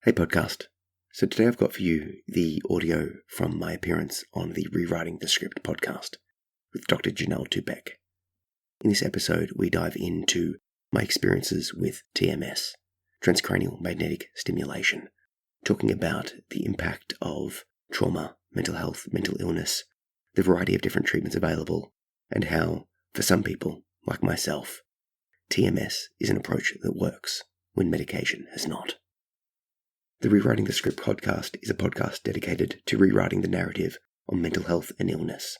Hey podcast. So today I've got for you the audio from my appearance on the Rewriting the Script podcast with Dr. Jenelle. In this episode, we dive into my experiences with TMS, Transcranial magnetic stimulation, talking about the impact of trauma, mental health, mental illness, the variety of different treatments available, and how, for some people, like myself, TMS is an approach that works when medication has not. The Rewriting the Script podcast is a podcast dedicated to rewriting the narrative on mental health and illness,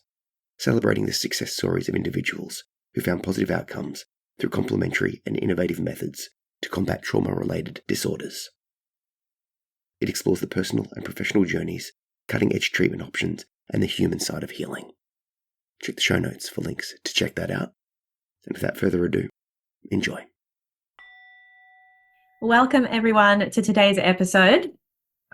celebrating the success stories of individuals who found positive outcomes through complementary and innovative methods to combat trauma-related disorders. It explores the personal and professional journeys, cutting-edge treatment options, and the human side of healing. Check the show notes for links to check that out. And without further ado, enjoy. Welcome everyone to today's episode.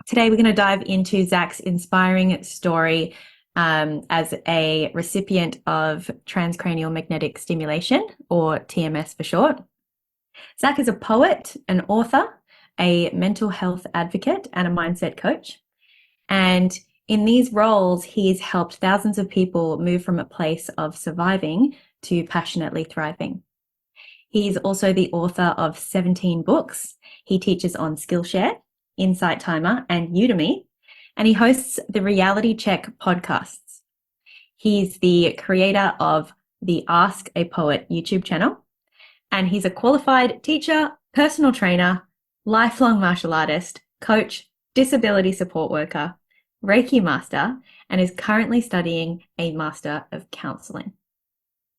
Today we're going to dive into Zach's inspiring story as a recipient of transcranial magnetic stimulation, or TMS for short. Zach is a poet, an author, a mental health advocate, and a mindset coach. And in these roles, he's helped thousands of people move from a place of surviving to passionately thriving. He's also the author of 17 books. He teaches on Skillshare, Insight Timer, and Udemy, and he hosts the Reality Check podcasts. He's the creator of the Ask a Poet YouTube channel, and he's a qualified teacher, personal trainer, lifelong martial artist, coach, disability support worker, Reiki master, and is currently studying a Master of Counseling.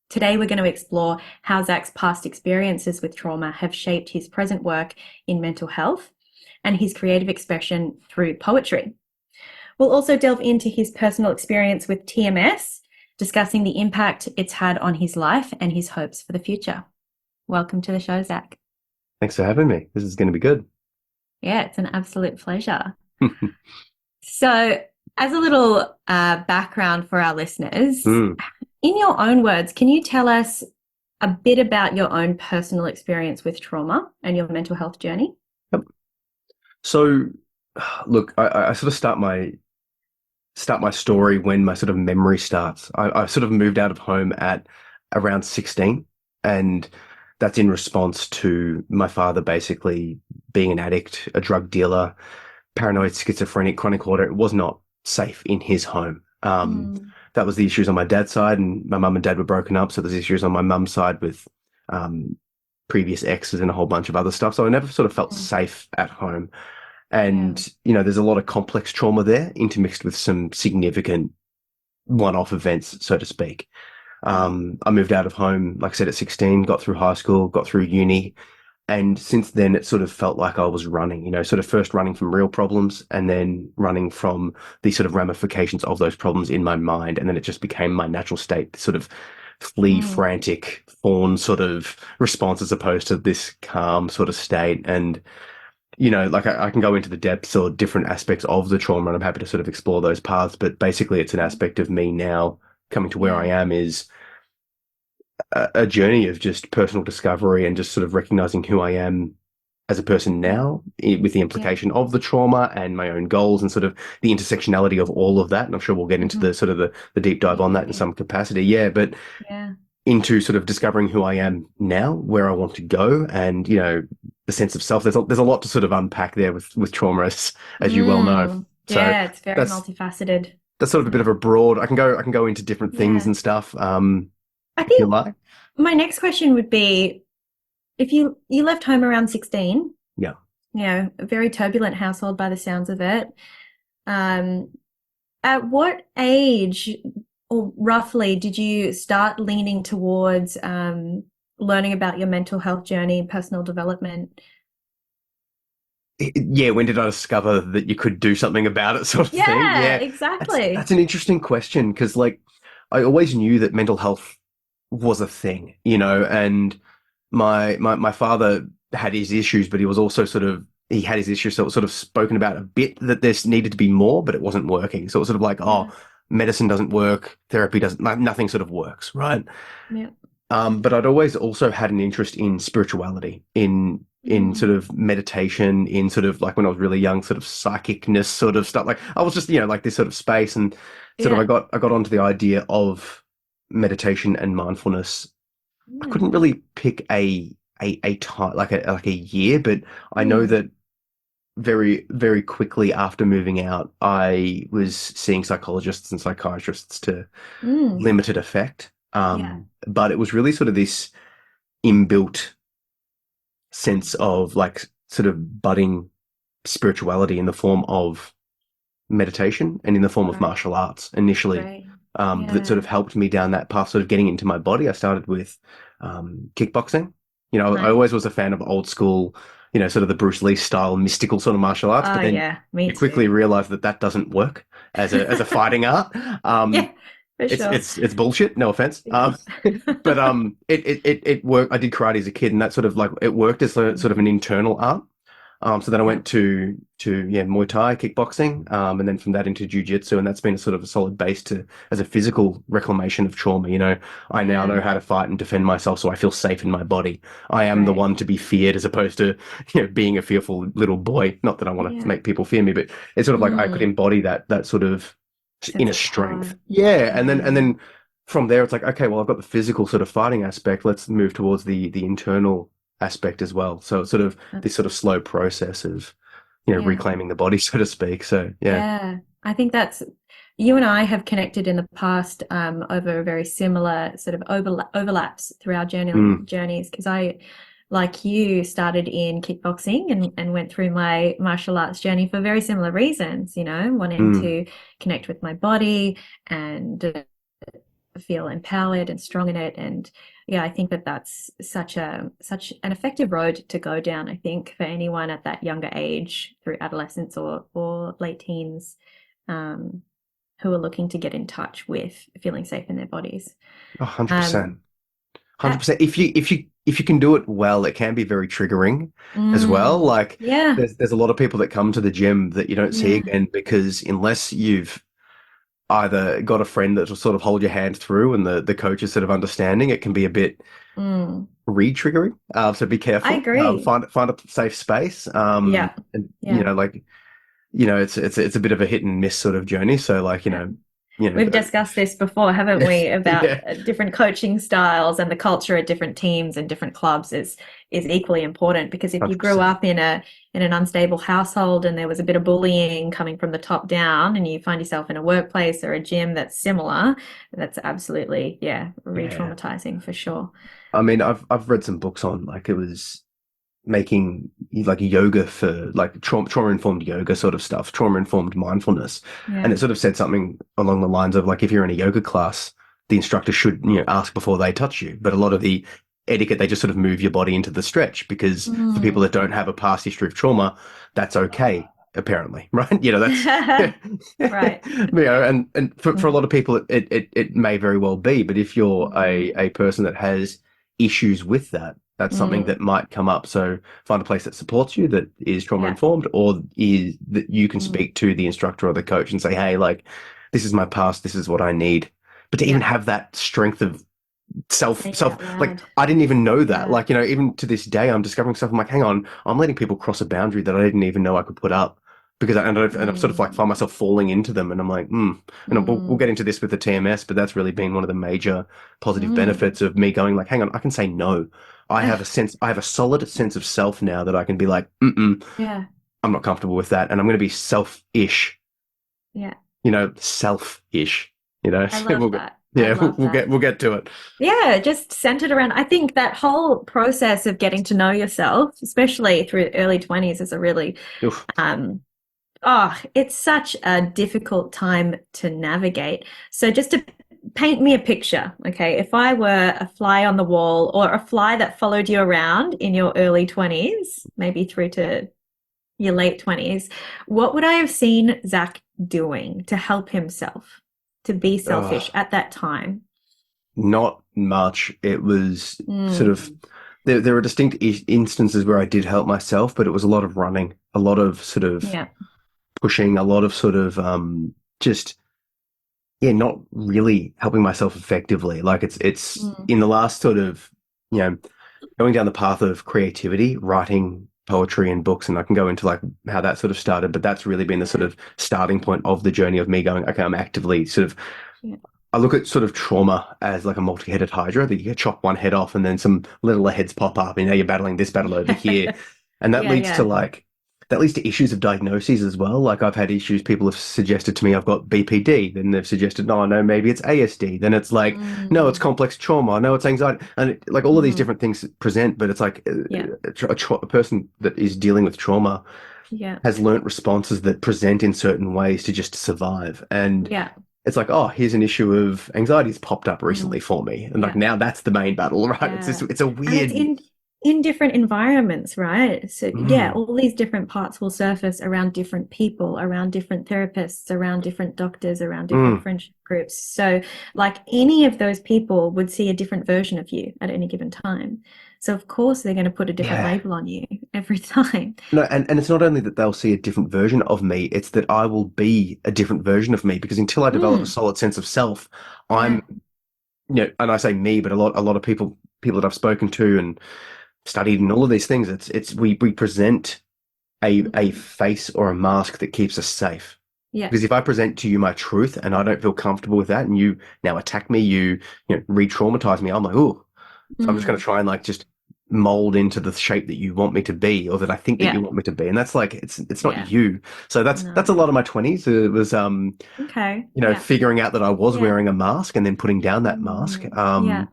Today, we're going to explore how Zach's past experiences with trauma have shaped his present work in mental health and his creative expression through poetry. We'll also delve into his personal experience with TMS, discussing the impact it's had on his life and his hopes for the future. Welcome to the show, Zach. Thanks for having me. This is going to be good. Yeah, it's an absolute pleasure. So, as a little background for our listeners, in your own words, can you tell us a bit about your own personal experience with trauma and your mental health journey? Yep. So, look, I sort of start my story when my sort of memory starts. I sort of moved out of home at around 16, and that's in response to my father basically being an addict, a drug dealer, paranoid, schizophrenic, chronic hoarder. It was not safe in his home. That was the issues on my dad's side, and my mum and dad were broken up. So there's issues on my mum's side with previous exes and a whole bunch of other stuff. So I never sort of felt safe at home. And, you know, there's a lot of complex trauma there intermixed with some significant one-off events, so to speak. I moved out of home, like I said, at 16, got through high school, got through uni. And since then, it sort of felt like I was running, you know, sort of first running from real problems and then running from the sort of ramifications of those problems in my mind. And then it just became my natural state, sort of flee, frantic, fawn sort of response as opposed to this calm sort of state. And, you know, like I can go into the depths or different aspects of the trauma, and I'm happy to sort of explore those paths. But basically, it's an aspect of me now coming to where I am is a journey of just personal discovery and just sort of recognizing who I am as a person now, with the implication of the trauma and my own goals and sort of the intersectionality of all of that. And I'm sure we'll get into the sort of the deep dive on that in some capacity. But into sort of discovering who I am now, where I want to go, and, you know, the sense of self. There's a lot to sort of unpack there with trauma, as you well know. So yeah, it's very multifaceted. That's sort of a bit of a broad. I can go into different things and stuff. I think my next question would be, if you left home around 16, you know, a very turbulent household by the sounds of it. At what age, or roughly, did you start leaning towards learning about your mental health journey and personal development? Yeah, when did I discover that you could do something about it, sort of thing? Yeah, exactly. That's an interesting question, because, like, I always knew that mental health was a thing, you know, and my father had his issues, but he was also he had his issues, so it was sort of spoken about a bit that there needed to be more, but it wasn't working. So it was sort of like, medicine doesn't work, therapy doesn't, nothing sort of works, right? Yeah. But I'd always also had an interest in spirituality, in in sort Mm. of meditation, in sort of like when I was really young, sort of psychicness sort of stuff. Like I was just, like this sort of space, and sort of Yeah. I got onto the idea of meditation and mindfulness. I couldn't Mm. really pick a time like a year, but I know Mm. that very, very quickly after moving out, I was seeing psychologists and psychiatrists to Mm. limited effect. Yeah. But it was really sort of this inbuilt sense of like sort of budding spirituality in the form of meditation and in the form of Right. martial arts initially, Great. that sort of Yeah. helped me down that path, sort of getting into my body. I started with kickboxing. I Nice. always was a fan of old school, sort of the Bruce Lee style mystical sort of martial arts, Oh but then yeah, me you quickly too. realize that that doesn't work as a fighting art. Um, Yeah, for it's sure. it's it's bullshit. No offense. Yeah. But it worked. I did karate as a kid, and that sort of like it worked as a, sort of an Mm. internal art. So then I Yeah. went to Muay Thai, kickboxing, and then from that into jiu-jitsu, and that's been a sort of a solid base to as a physical reclamation of trauma. I now know Yeah. how to fight and defend myself, so I feel safe in my body. I am the Great. one to be feared, as opposed to being a fearful little boy. Not that I want to Yeah. make people fear me, but it's sort of like I could Mm. embody that sort of Sense inner of strength. power. Yeah, and Yeah. then from there, it's like, okay, well, I've got the physical sort of fighting aspect. Let's move towards the internal aspect as well. So it's sort of this sort of slow process of Yeah. reclaiming the body, so to speak. So yeah. Yeah. I think that's you and I have connected in the past over very similar sort of overlaps through our Mm, journeys because I, like you, started in kickboxing and went through my martial arts journey for very similar reasons, wanting mm. to connect with my body and feel empowered and strong in it. And yeah, I think that that's such an effective road to go down, I think, for anyone at that younger age through adolescence or late teens, um, who are looking to get in touch with feeling safe in their bodies. Um, 100%. uh, 100%. If you can do it well, it can be very triggering as well. Like yeah, there's a lot of people that come to the gym that you don't see yeah, again because unless you've either got a friend that will sort of hold your hand through and the coach is sort of understanding, it can be a bit mm, re-triggering. So be I careful. agree. Find a safe space. Yeah, And yeah, like it's a bit of a hit and miss sort of journey. So like yeah. you know, We've discussed this before, haven't we, about yeah, different coaching styles and the culture at different teams and different clubs is equally important because if you grew 100%. up in an unstable household and there was a bit of bullying coming from the top down and you find yourself in a workplace or a gym that's similar, that's absolutely, yeah, Yeah. re-traumatizing for sure. I mean, I've read some books on like it was making like yoga for like trauma informed yoga sort of stuff, trauma informed mindfulness. And Yeah. it sort of said something along the lines of like if you're in a yoga class, the instructor should, ask before they touch you. But a lot of the etiquette, they just sort of move your body into the stretch because for people Mm. that don't have a past history of trauma, that's okay, apparently, right? That's Right. and for a Mm. lot of people it may very well be, but if you're Mm. a person that has issues with that, that's something that Mm. might come up. So find a place that supports you, that is trauma Yeah. informed, or is that you can Mm. speak to the instructor or the coach and say, hey, like, this is my past, this is what I need. But to even Yeah. have that strength of Say it out like, loud. I didn't even know that. Yeah. Like, even to this day, I'm discovering stuff. I'm like, hang on, I'm letting people cross a boundary that I didn't even know I could put up. Because and I've sort of like Mm. find myself falling into them, and I'm like, and we'll get Mm. into this with the TMS, but that's really been one of the major positive Mm. benefits of me going like, hang on, I can say no. I have a solid sense of self now that I can be like, Yeah. I'm not comfortable with that, and I'm going to be self-ish, Yeah. self-ish, I So love that. I yeah, love that. we'll get to it. Yeah, just centered around, I think that whole process of getting to know yourself, especially through early 20s, is a really, Oof. um, it's such a difficult time to navigate. So just to paint me a picture, okay, if I were a fly on the wall or a fly that followed you around in your early 20s, maybe through to your late 20s, what would I have seen Zach doing to help himself, to be selfish Ugh. at that time? Not much. It was sort Mm, of there were distinct instances where I did help myself, but it was a lot of running, a lot of sort of yeah. pushing, a lot of sort of just not really helping myself effectively. Like it's Mm, in the last sort of, you know, going down the path of creativity, writing poetry and books, and I can go into like how that sort of started, but that's really been the sort Yeah. of starting point of the journey of me going, okay, I'm actively sort of Yeah. I look at sort of trauma as like a multi-headed hydra that you can chop one head off and then some littler heads pop up and now you're battling this battle over here. And that Yeah, leads to yeah. like that leads to issues of diagnoses as well. Like I've had issues, people have suggested to me I've got BPD, then they've suggested, no, no, maybe it's ASD. Then it's like, no, it's Mm, complex trauma, no, it's anxiety. And like all of these mm, different things present, but it's like yeah, a person that is dealing with trauma yeah, has learnt responses that present in certain ways to just survive. And yeah, it's like, oh, here's an issue of anxiety's popped up recently mm, for me. And like yeah. now that's the main battle, right? It's just, Yeah. it's a And it's weird. in different environments, right? So yeah, Mm, all these different parts will surface around different people, around different therapists, around different doctors, around different mm, friendship groups. So like any of those people would see a different version of you at any given time. So of course they're going to put a different yeah. label on you every time. No, and it's not only that they'll see a different version of me, it's that I will be a different version of me because until I develop a Mm, solid sense of self, I'm, yeah. and I say me, but a lot of people that I've spoken to and studied and all of these things, we present a Mm, face or a mask that keeps us safe. yeah. Because if I present to you my truth and I don't feel comfortable with that, and you now attack me, re-traumatize me, I'm like, oh, so I'm just going to Mm, try and like just mold into the shape that you want me to be, or that I think that you yeah. want me to be, and that's like it's not Yeah. you. So that's a No. lot of my 20s. It was Okay. Yeah. figuring out that I was Yeah. wearing a mask and then putting down that mask, Mm, yeah.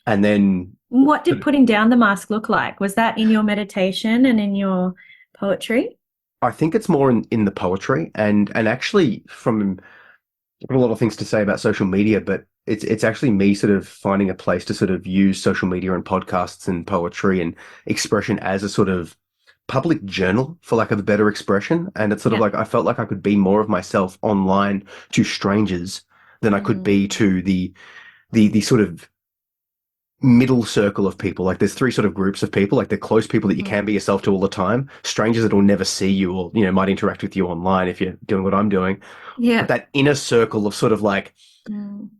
and then What did putting down the mask look like? Was that in your meditation and in your poetry? I think it's more in the poetry and actually from I've got a lot of things to say about social media, but it's actually me sort of finding a place to sort of use social media and podcasts and poetry and expression as a sort of public journal, for lack of a better expression. And it's sort of Yeah. like I felt like I could be more of myself online to strangers than I could be Mm, to the sort of middle circle of people. Like there's three sort of groups of people, like the close people that you mhm. can be yourself to all the time, strangers that will never see you or, might interact with you online if you're doing what I'm doing. But Yeah. that inner circle of sort of like Mm,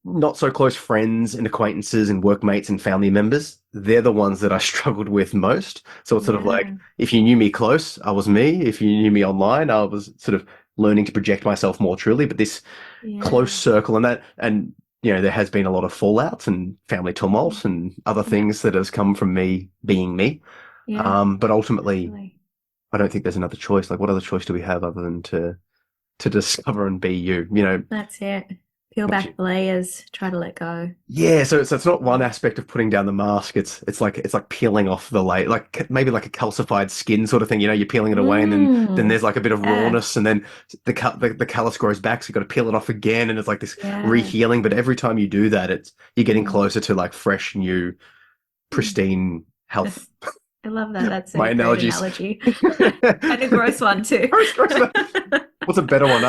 not so close friends and acquaintances and workmates and family members, they're the ones that I struggled with most. So it's sort of like, yeah. if you knew me close, I was me. If you knew me online, I was sort of learning to project myself more truly. But this close Yeah. circle there has been a lot of fallouts and family tumult and other Yeah. things that has come from me being me. Yeah. But ultimately, Totally. I don't think there's another choice. Like, what other choice do we have other than to discover and be you? That's it. Peel Once back you the layers, try to let go. Yeah, so it's not one Mm, aspect of putting down the mask. It's like peeling off the layer, like maybe like a calcified skin sort of thing. You're peeling it away, and then Mm, there's like a bit of yeah. rawness, and then the callus grows back, so you got to peel it off again, and it's like this Yeah. rehealing. But every time you do that, you're getting Mm, closer to like fresh, new, mm. pristine health. I love that. That's a My great analogies. analogy. And a Gross, gross one too. gross. What's a better one?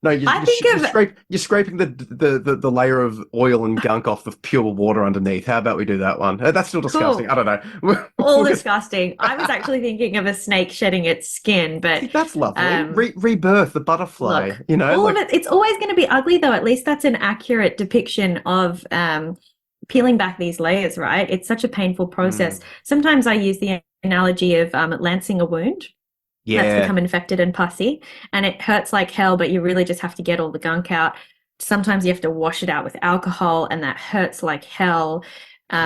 No, I think of you're scraping the layer of oil and gunk off the pure water underneath. How about we do that one? That's still disgusting. I cool. don't know. All disgusting. I was actually thinking of a snake shedding its skin, but See, that's lovely. um, Rebirth, the butterfly. look, all of Like it, it's always going to be ugly though. At least that's an accurate depiction of peeling back these layers, right? It's such a painful process. mm, Sometimes I use the analogy of lancing a wound that's yeah. become infected and pussy, and it hurts like hell, but you really just have to get all the gunk out. Sometimes you have to wash it out with alcohol, and that hurts like hell.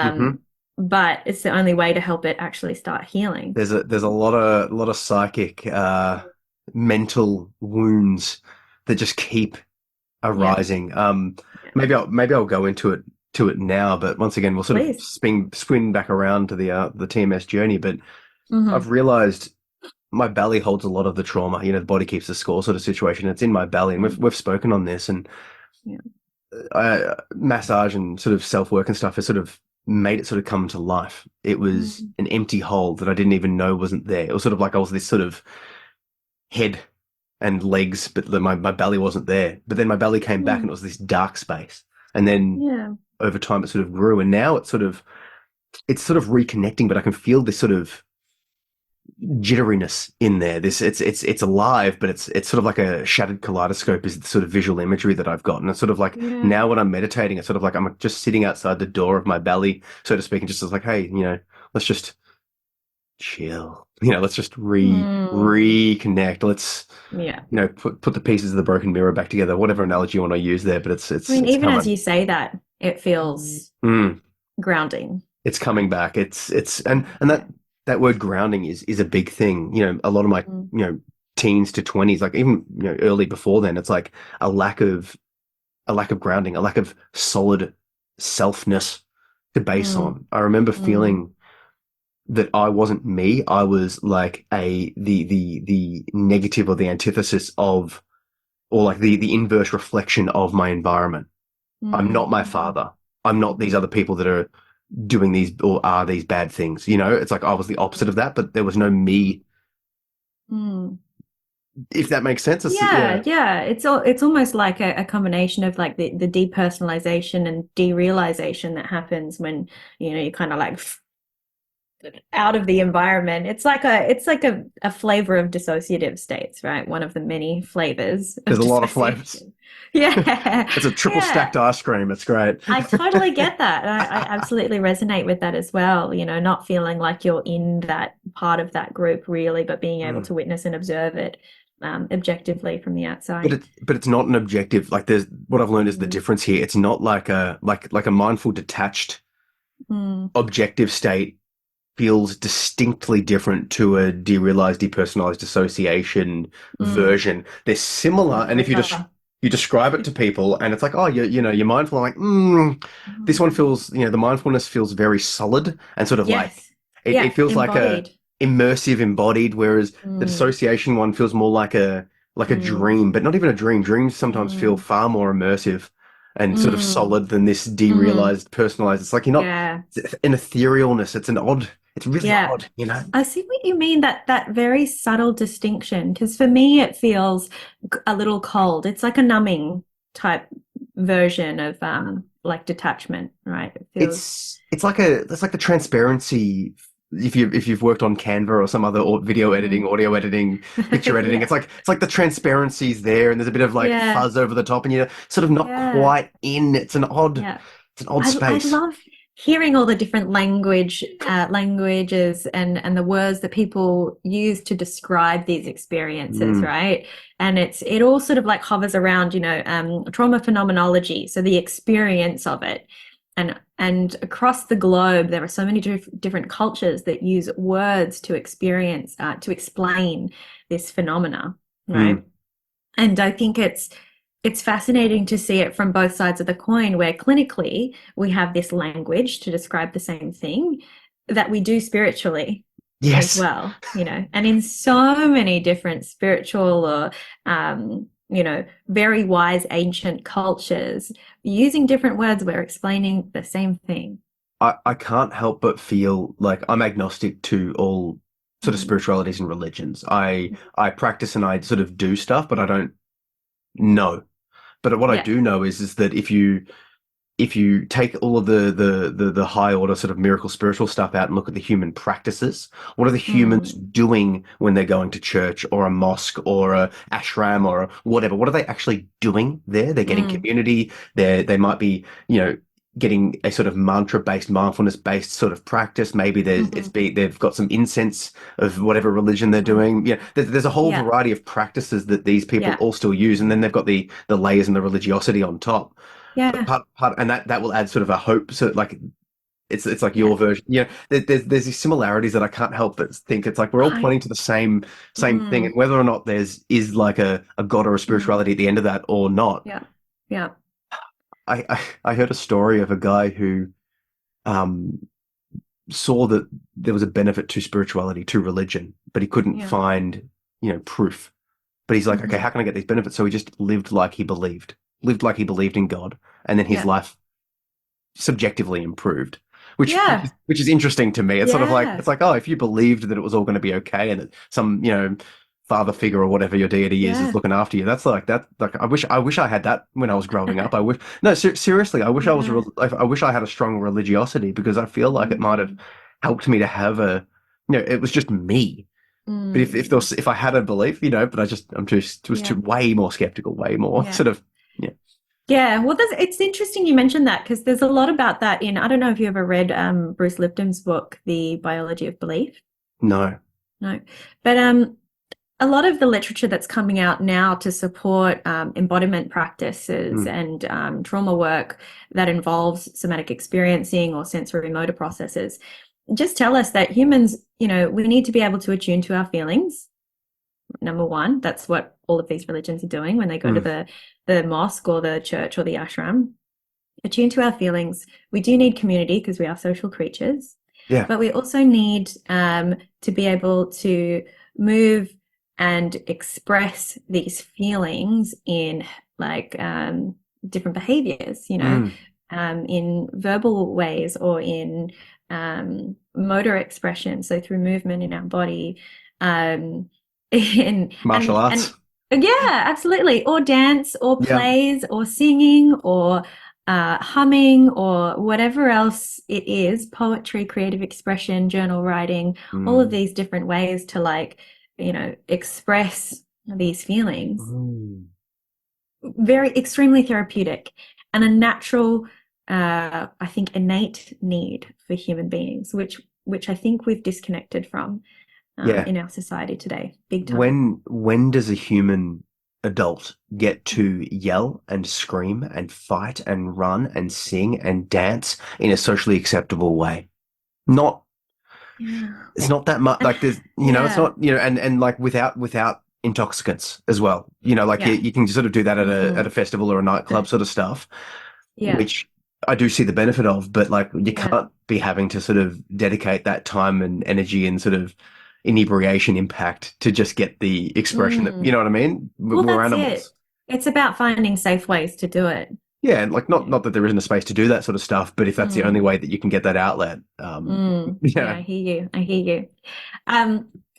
hmm Um, but it's the only way to help it actually start healing. There's a lot of psychic, mental wounds that just keep Yeah, arising. yeah. Maybe I'll go into it now, but once again, we'll sort of Please. spin back around to the TMS journey. But I've Hmm. realized my belly holds a lot of the trauma. The body keeps the score sort of situation. It's in my belly, and we've spoken on this, and Yeah. massage and sort of self work and stuff has sort of made it sort of come to life. It was Mm. an empty hole that I didn't even know wasn't there. It was sort of like I was this sort of head and legs, but my belly wasn't there. But then my belly came back and Mm. it was this dark space. And then Yeah. over time it sort of grew and now it's sort of reconnecting, but I can feel this sort of jitteriness in there. This it's alive, but it's sort of like a shattered kaleidoscope is the sort of visual imagery that I've gotten. It's sort of like Yeah. now when I'm meditating, it's sort of like I'm just sitting outside the door of my belly, so to speak, and just like, hey, let's just chill. Let's just Mm. reconnect. Let's Yeah. put the pieces of the broken mirror back together. Whatever analogy you want to use there, but it's I it's mean, it's even as coming. you say that, it feels Mm, grounding. it's coming back. It's and Yeah. that word grounding is a big thing. A lot of my Mm. teens to 20s, like even early before then, it's like a lack of a lack of grounding, a lack of solid selfness to base Mm. on. I remember Mm. feeling that I wasn't me. I was like the negative or the antithesis of, or like the inverse reflection of my environment. I'm not Mm. my father. I'm not these other people that are doing these or are these bad things. It's like I was the opposite of that, but there was no me, Mm. if that makes sense. Yeah. Yeah, yeah. It's almost like a combination of like the depersonalization and derealization that happens when, you're kind of like out of the environment. It's like a flavor of dissociative states, right? One of the many flavors of There's a lot of flavors. dissociation. Yeah. It's a triple Yeah. stacked ice cream. It's great. I totally get that. I absolutely resonate with that as well. Not feeling like you're in that part of that group really, but being able Mm. to witness and observe it objectively from the But outside. it's not an objective. Like there's what I've learned is the Mm, difference here. It's not like a mindful detached mm, objective state feels distinctly different to a derealized, depersonalized dissociation mm. version. They're similar, and if Yeah. you describe it to people, and it's like, oh, you're mindful. I'm like, this one Mm. feels, the mindfulness feels very solid and sort of like Yes. it Yeah. feels like a Embodied. immersive, embodied, whereas the Mm, dissociation one feels more like a mm, dream, but not even a dream. Dreams sometimes feel mm, far more immersive and sort of mm, solid than this mm. derealized, personalized. It's like you're not Yeah. it's an etherealness. It's really Yeah. odd. I see what you mean, that very subtle distinction, because for me it feels a little cold. It's like a numbing type version of like detachment, right? It feels It's like the transparency. If you've worked on Canva or some other video editing, mm. audio editing, picture editing, Yeah. it's like the transparency's there, and there's a bit of like Yeah. fuzz over the top, and you're sort of not Yeah. quite in. Yeah. It's an odd I space. love hearing all the different languages and the words that people use to describe these experiences, Mm, right? And it all sort of like hovers around, trauma phenomenology, so the experience of it. And across the globe, there are so many different cultures that use words to to explain this phenomena, right? mm. And I think it's fascinating to see it from both sides of the coin, where clinically we have this language to describe the same thing that we do spiritually as Yes, well, and in so many different spiritual or, very wise ancient cultures, using different words, we're explaining the same thing. I can't help but feel like I'm agnostic to all sort of Mm. spiritualities and religions. I practice and I sort of do stuff, but I don't know. But what I Yeah. do know is that if you take all of the high order sort of miracle spiritual stuff out and look at the human practices, what are the humans Mm. doing when they're going to church or a mosque or a ashram or whatever? What are they actually doing there? They're getting Mm. community. They might be, getting a sort of mantra-based, mindfulness-based sort of practice. Maybe Hmm. they've got some incense of whatever religion they're Mm. doing. Yeah, there's a whole Yeah. variety of practices that these people Yeah. all still use, and then they've got the layers and the religiosity on top. But Yeah. and that will add sort of a hope. So like it's like Yeah. your version. There's these similarities that I can't help but think it's like we're all I, pointing to the same thing, and mm, whether or not is like a god or a mm. spirituality at the end of that or not. Yeah. Yeah. I heard a story of a guy who um saw that there was a benefit to spirituality, to religion, but he couldn't Yeah. find proof. But he's like, okay, Hmm. how can I get these benefits? So he just lived like he believed in God, and then his Yeah. life subjectively improved, which which Yeah. is, which is interesting to me. It's sort of like Yeah. it's like, oh, if you believed that it was all going to be okay and that some father figure or whatever your deity is Yeah. looking after you, that's like that. Like I wish I had that when I was growing up. I wish no seriously, I wish Yeah. I wish I had a strong religiosity because I feel like it might have Mm. helped me to have it was just me. But if there Mm. was, if I had a belief, but I'm just was too Yeah. way more skeptical, way more Yeah. sort of, yeah. Yeah, well, it's interesting you mentioned that because there's a lot about that in, I don't know if you ever read Bruce Lipton's book, The Biology of Belief. No. No, but a lot of the literature that's coming out now to support embodiment practices Mm, and trauma work that involves somatic experiencing or sensory motor processes just tell us that humans, we need to be able to attune to our feelings. Number one, that's what all of these religions are doing when they go to mm, the mosque or the church or the ashram. Attune to our feelings. We do need community because we are social creatures, yeah. but we also need to be able to move and express these feelings in like different behaviors, Mm, in verbal ways or in motor expression, so through movement in our body, um, in, martial and arts. yeah, absolutely, or dance, or Yeah. plays, or singing, or humming, or whatever else it is, poetry, creative expression, journal writing, all of Mm. these different ways to express these feelings. Mm. Very extremely therapeutic and a natural, I think, innate need for human beings, which I think we've disconnected from Yeah. in our society today, big time. When does a human adult get to yell and scream and fight and run and sing and dance in a socially acceptable way? Not Yeah. It's not that much. And Like there's, it's yeah, not, and like without intoxicants as well. Like you, yeah. you can sort of do that at a Mm. festival or a nightclub sort of stuff, Yeah, which I do see the benefit of. But like you yeah. can't be having to sort of dedicate that time and energy and sort of inebriation impact to just get the expression that, you Mm. know what I mean? Well, We're that's it. animals. It's about finding safe ways to do it. Yeah, and like Yeah. not that there isn't a space to do that sort of stuff, but if that's the only Mm. way that you can get that outlet, Yeah, yeah, I hear you. I hear you.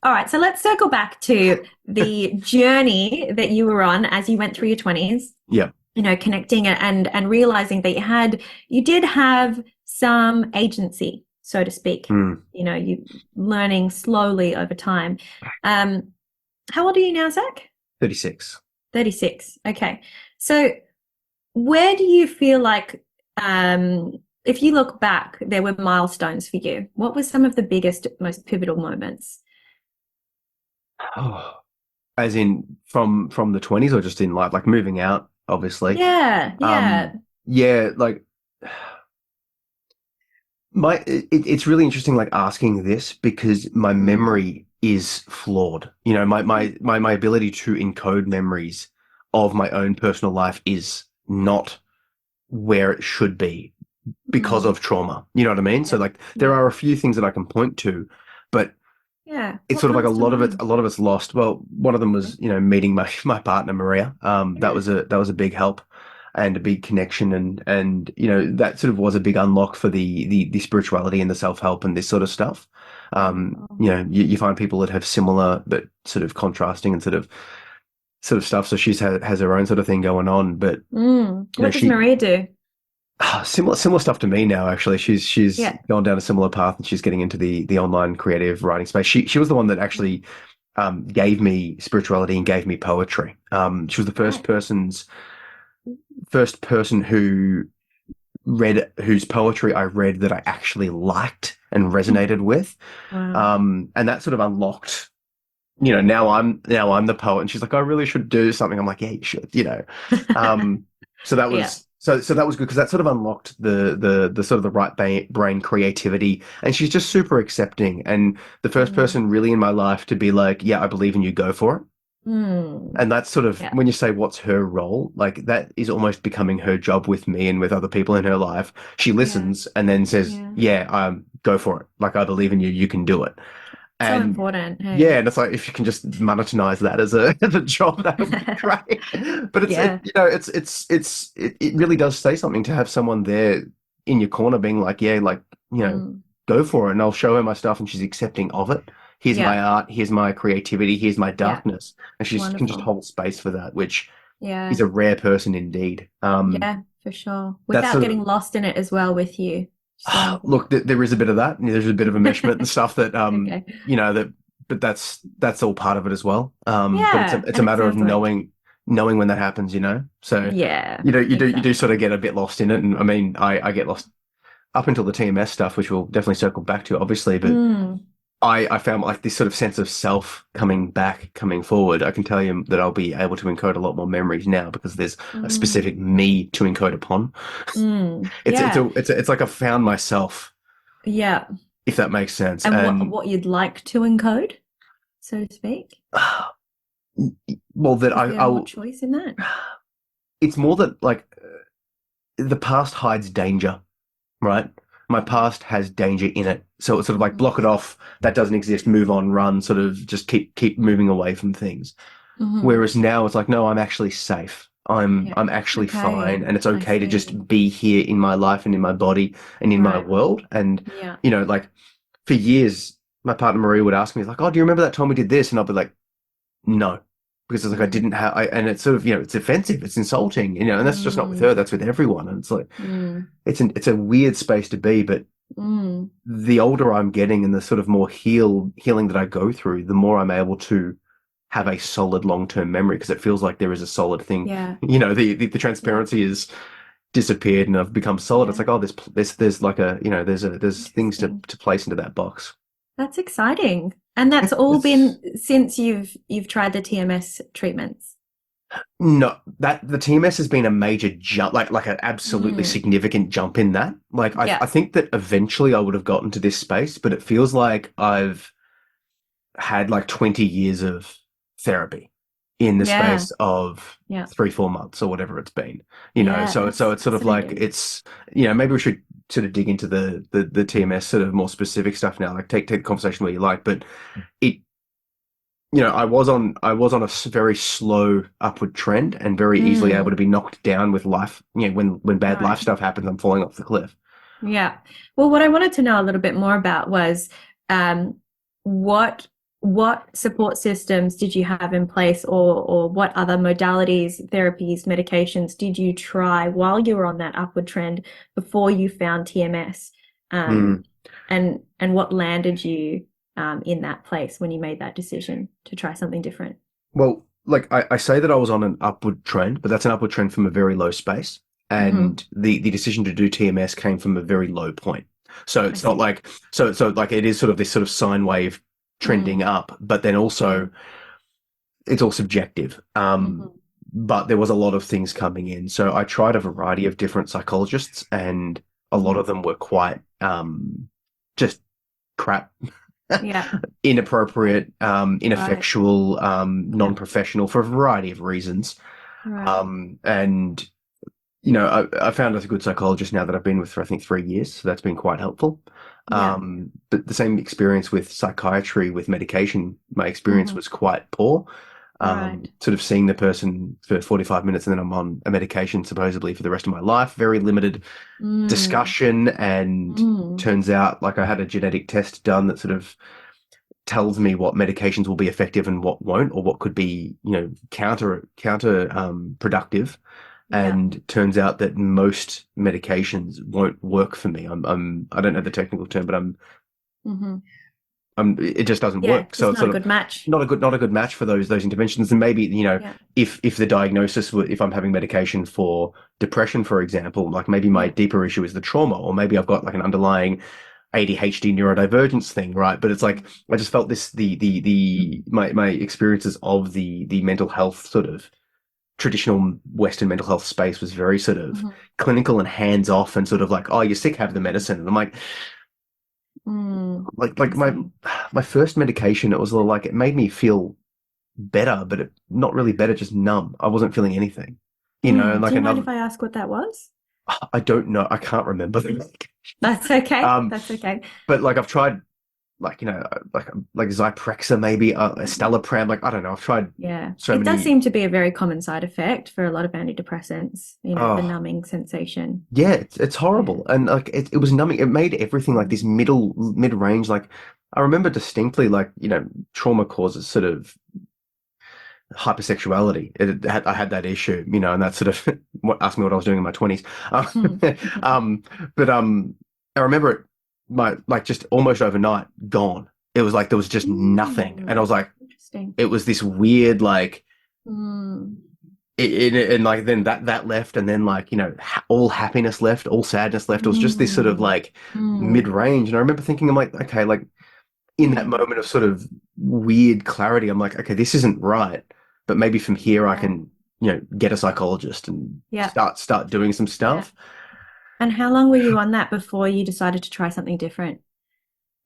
All right, so let's circle back to the journey that you were on as you went through your 20s, yeah. connecting and realizing that you did have some agency, so to speak. Mm. You learning slowly over time. Um, how old are you now, Zach? 36. 36. Okay. So where do you feel like, if you look back, there were milestones for you? What were some of the biggest, most pivotal moments? Oh, as in from the 20s or just in life, like moving out, obviously. Yeah, Um, yeah. yeah, like it's really interesting, like asking this because my Mm, memory is flawed. My ability to encode memories of my own personal life is not where it should be because mm, of trauma. You know what I mean? So yeah, like there yeah, are a few things that I can point to, but yeah. it's What sort of like comes to a mind? lot of it's lost. Well, one of them was, meeting my partner Maria. That Yeah. was a big help and a big connection, and that sort of was a big unlock for the spirituality and the self help and this sort of stuff. Wonderful. You find people that have similar but sort of contrasting and sort of stuff. So she's has her own sort of thing going on, but What does she Maria do? similar stuff to me now. Actually, she's Yeah. gone down a similar path and she's getting into the online creative writing space. She was the one that actually gave me spirituality and gave me poetry. She was the Right. first person whose poetry I read that I actually liked and resonated with. Wow. And that sort of unlocked. Now I'm the poet, and she's like, I really should do something. I'm like, yeah, you should. Um, so that Yeah. was so that was good because that sort of unlocked the sort of the right brain creativity, and she's just super accepting and the first Mm, person really in my life to be like, yeah, I believe in you, go for it. mm, And that's sort of yeah. when you say what's her role, like that is almost becoming her job with me and with other people in her life. She Yeah. listens and then says, Yeah. yeah, go for it. Like I believe in you, you can do it. So And important. yeah, Hey. and it's like if you can just monetize that as a as a job, that would be great. But Yeah. it really does say something to have someone there in your corner being like, yeah, like, Mm, go for it. And I'll show her my stuff and she's accepting of it. Here's my yeah. art, here's my creativity, here's my Yeah. darkness. And she can just Wonderful. hold space for that, which is Yeah. a rare person indeed. Yeah, for sure. That's Without sort of getting lost in it as well with you. So look, important. there is a bit of that. There is a bit of enmeshment and stuff that Okay. that but that's all part of it as well. But Yeah, it's a and it matter of sounds like knowing when that happens, you know. So yeah, you do sort of exactly. get a bit lost in it, and I mean I get lost up until the TMS stuff, which we'll definitely circle back to, obviously. But Mm, I found like this sort of sense of self coming back, coming forward. I can tell you that I'll be able to encode a lot more memories now because there's a mm, specific me to encode upon. yeah, It's like I've found myself, yeah. if that makes sense. And And what you'd like to encode, so to speak? well, that Is there more I'll. choice in that? It's more that like the past hides danger, right? My past has danger in it, so it's sort of like Mm-hmm. block it off. That doesn't exist. Move on, run. Sort of just keep moving away from things. Mm-hmm. Whereas now it's like, no, I'm actually safe. Yeah. I'm actually fine, Okay. and it's I okay to see. just be here in my life and in my body and in my Right. world. And Yeah. you know, like for years, my partner Maria would ask me like, "Oh, do you remember that time we did this?" And I'll be like, "No," because it's like I Mm. didn't have. And it's sort of it's offensive, it's insulting, and that's just not with Mm. her. That's with everyone. And it's like Mm. it's a weird space to be, but Mm. the older I'm getting and the sort of more healing that I go through, the more I'm able to have a solid long-term memory because it feels like there is a solid thing. Yeah. The Yeah. transparency has disappeared and I've become solid. It's Yeah. like, oh, there's like a, there's things Interesting. to place into that box. That's exciting. And that's all It's been since you've tried the TMS treatments. no, that the TMS has been a major jump, like an absolutely Mm. significant jump in that. Like, I Yeah. think that eventually I would have gotten to this space, but it feels like I've had like 20 years of therapy in the Yeah. space of Yeah. 3 4 months or whatever it's been, Yeah. so That's it's sort of like fascinating. it's maybe we should sort of dig into the TMS sort of more specific stuff now, like take the conversation where you like. But it I was on a very slow upward trend and very easily able to Mm. be knocked down with life. When bad life Right. stuff happens, I'm falling off the cliff. Yeah. Well, what I wanted to know a little bit more about was um, what what support systems did you have in place, or what other modalities, therapies, medications did you try while you were on that upward trend before you found TMS? Um, Mm. and what landed you in that place when you made that decision to try something different? Well, like I say that I was on an upward trend, but that's an upward trend from a very low space. Hmm. And the decision to do TMS came from a very low point. So I it's not see. like so like it is sort of this sort of sine wave Mm, trending up, but then also mm, it's all subjective. hmm. But there was a lot of things coming in. So I tried a variety of different psychologists, and a lot Hmm. of them were quite just crap, Yeah. inappropriate, Right. ineffectual, Yeah. non-professional for a variety of reasons. Right. And I found a good psychologist now that I've been with for I think 3 years, so that's been quite helpful. Yeah. But the same experience with psychiatry with medication, my experience Hmm. was quite poor. Right. Sort of seeing the person for 45 minutes and then I'm on a medication supposedly for the rest of my life, very limited Mm. discussion, and Mm. turns out like I had a genetic test done that sort of tells me what medications will be effective and what won't, or what could be, counter productive. Yeah. And turns out that most medications won't work for me. I don't know the technical term, but Hmm. it just doesn't Yeah. work. So Just it's not a sort of good match. not a good match for those interventions. And maybe, Yeah. if the diagnosis if I'm having medication for depression, for example, like maybe my Yeah. deeper issue is the trauma, or maybe I've got like an underlying ADHD neurodivergence thing, right? But it's like I just felt this the my experiences of the mental health sort of traditional Western mental health space was very sort of Hmm. clinical and hands off and sort of like, oh, you're sick, have the medicine. And I'm like, Mm. I like see. my first medication, it was like it made me feel better, but not really better, just numb. I wasn't feeling anything, Mm. Do like you mind another. if I ask what that was? I don't know. I can't remember the medication. That's okay. Um, That's okay. but like I've tried like like Zyprexa maybe, Estelapram. Like I don't know. I've tried Yeah. so It does many. seem to be a very common side effect for a lot of antidepressants, the Oh, numbing sensation. yeah, it's Yeah. horrible, and like it was numbing. It made everything like this Mm. mid range. Like I remember distinctly, like trauma causes sort of hypersexuality. I had that issue, and that sort of what asked me what I was doing in my 20s. Um, um, but I remember it, my like just almost overnight gone. It was like there was just nothing, and I was like, Interesting. it was this weird like Mm. and like then that left, and then like all happiness left, all sadness left. It was just this sort of Mm. like mid Mm. range, and I remember thinking, I'm like, okay, like in that Mm. moment of sort of weird clarity, I'm like, okay, this isn't right, but maybe from here I Yeah. can get a psychologist and Yeah. start doing some Yeah. stuff. And how long were you on that before you decided to try something different?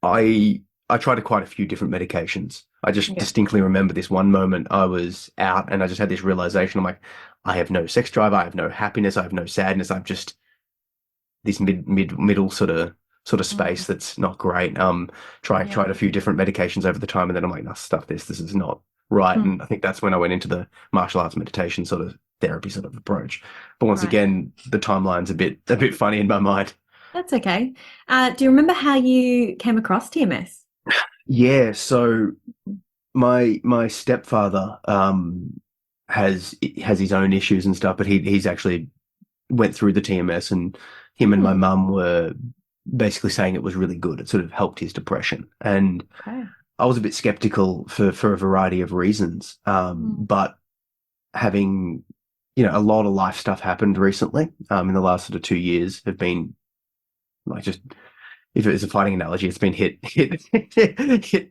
I tried quite a few different medications. I just Yeah. distinctly remember this one moment I was out and I just had this realization. I'm like, I have no sex drive, I have no happiness, I have no sadness. I'm just this middle sort of Mm. space that's not great. Yeah. Tried a few different medications over the time, and then I'm like, no, stuff this. This is not right. Mm. And I think that's when I went into the martial arts meditation sort of therapy sort of approach. But once Right. again, the timeline's a bit funny in my mind. That's okay. Do you remember how you came across TMS? Yeah, so my stepfather has his own issues and stuff, but he's actually went through the TMS, and him and my Hmm. mum were basically saying it was really good. It sort of helped his depression, and Okay. I was a bit skeptical for a variety of reasons. Mm. But having a lot of life stuff happened recently. In the last sort of 2 years have been like just if it's a fighting analogy, it's been hit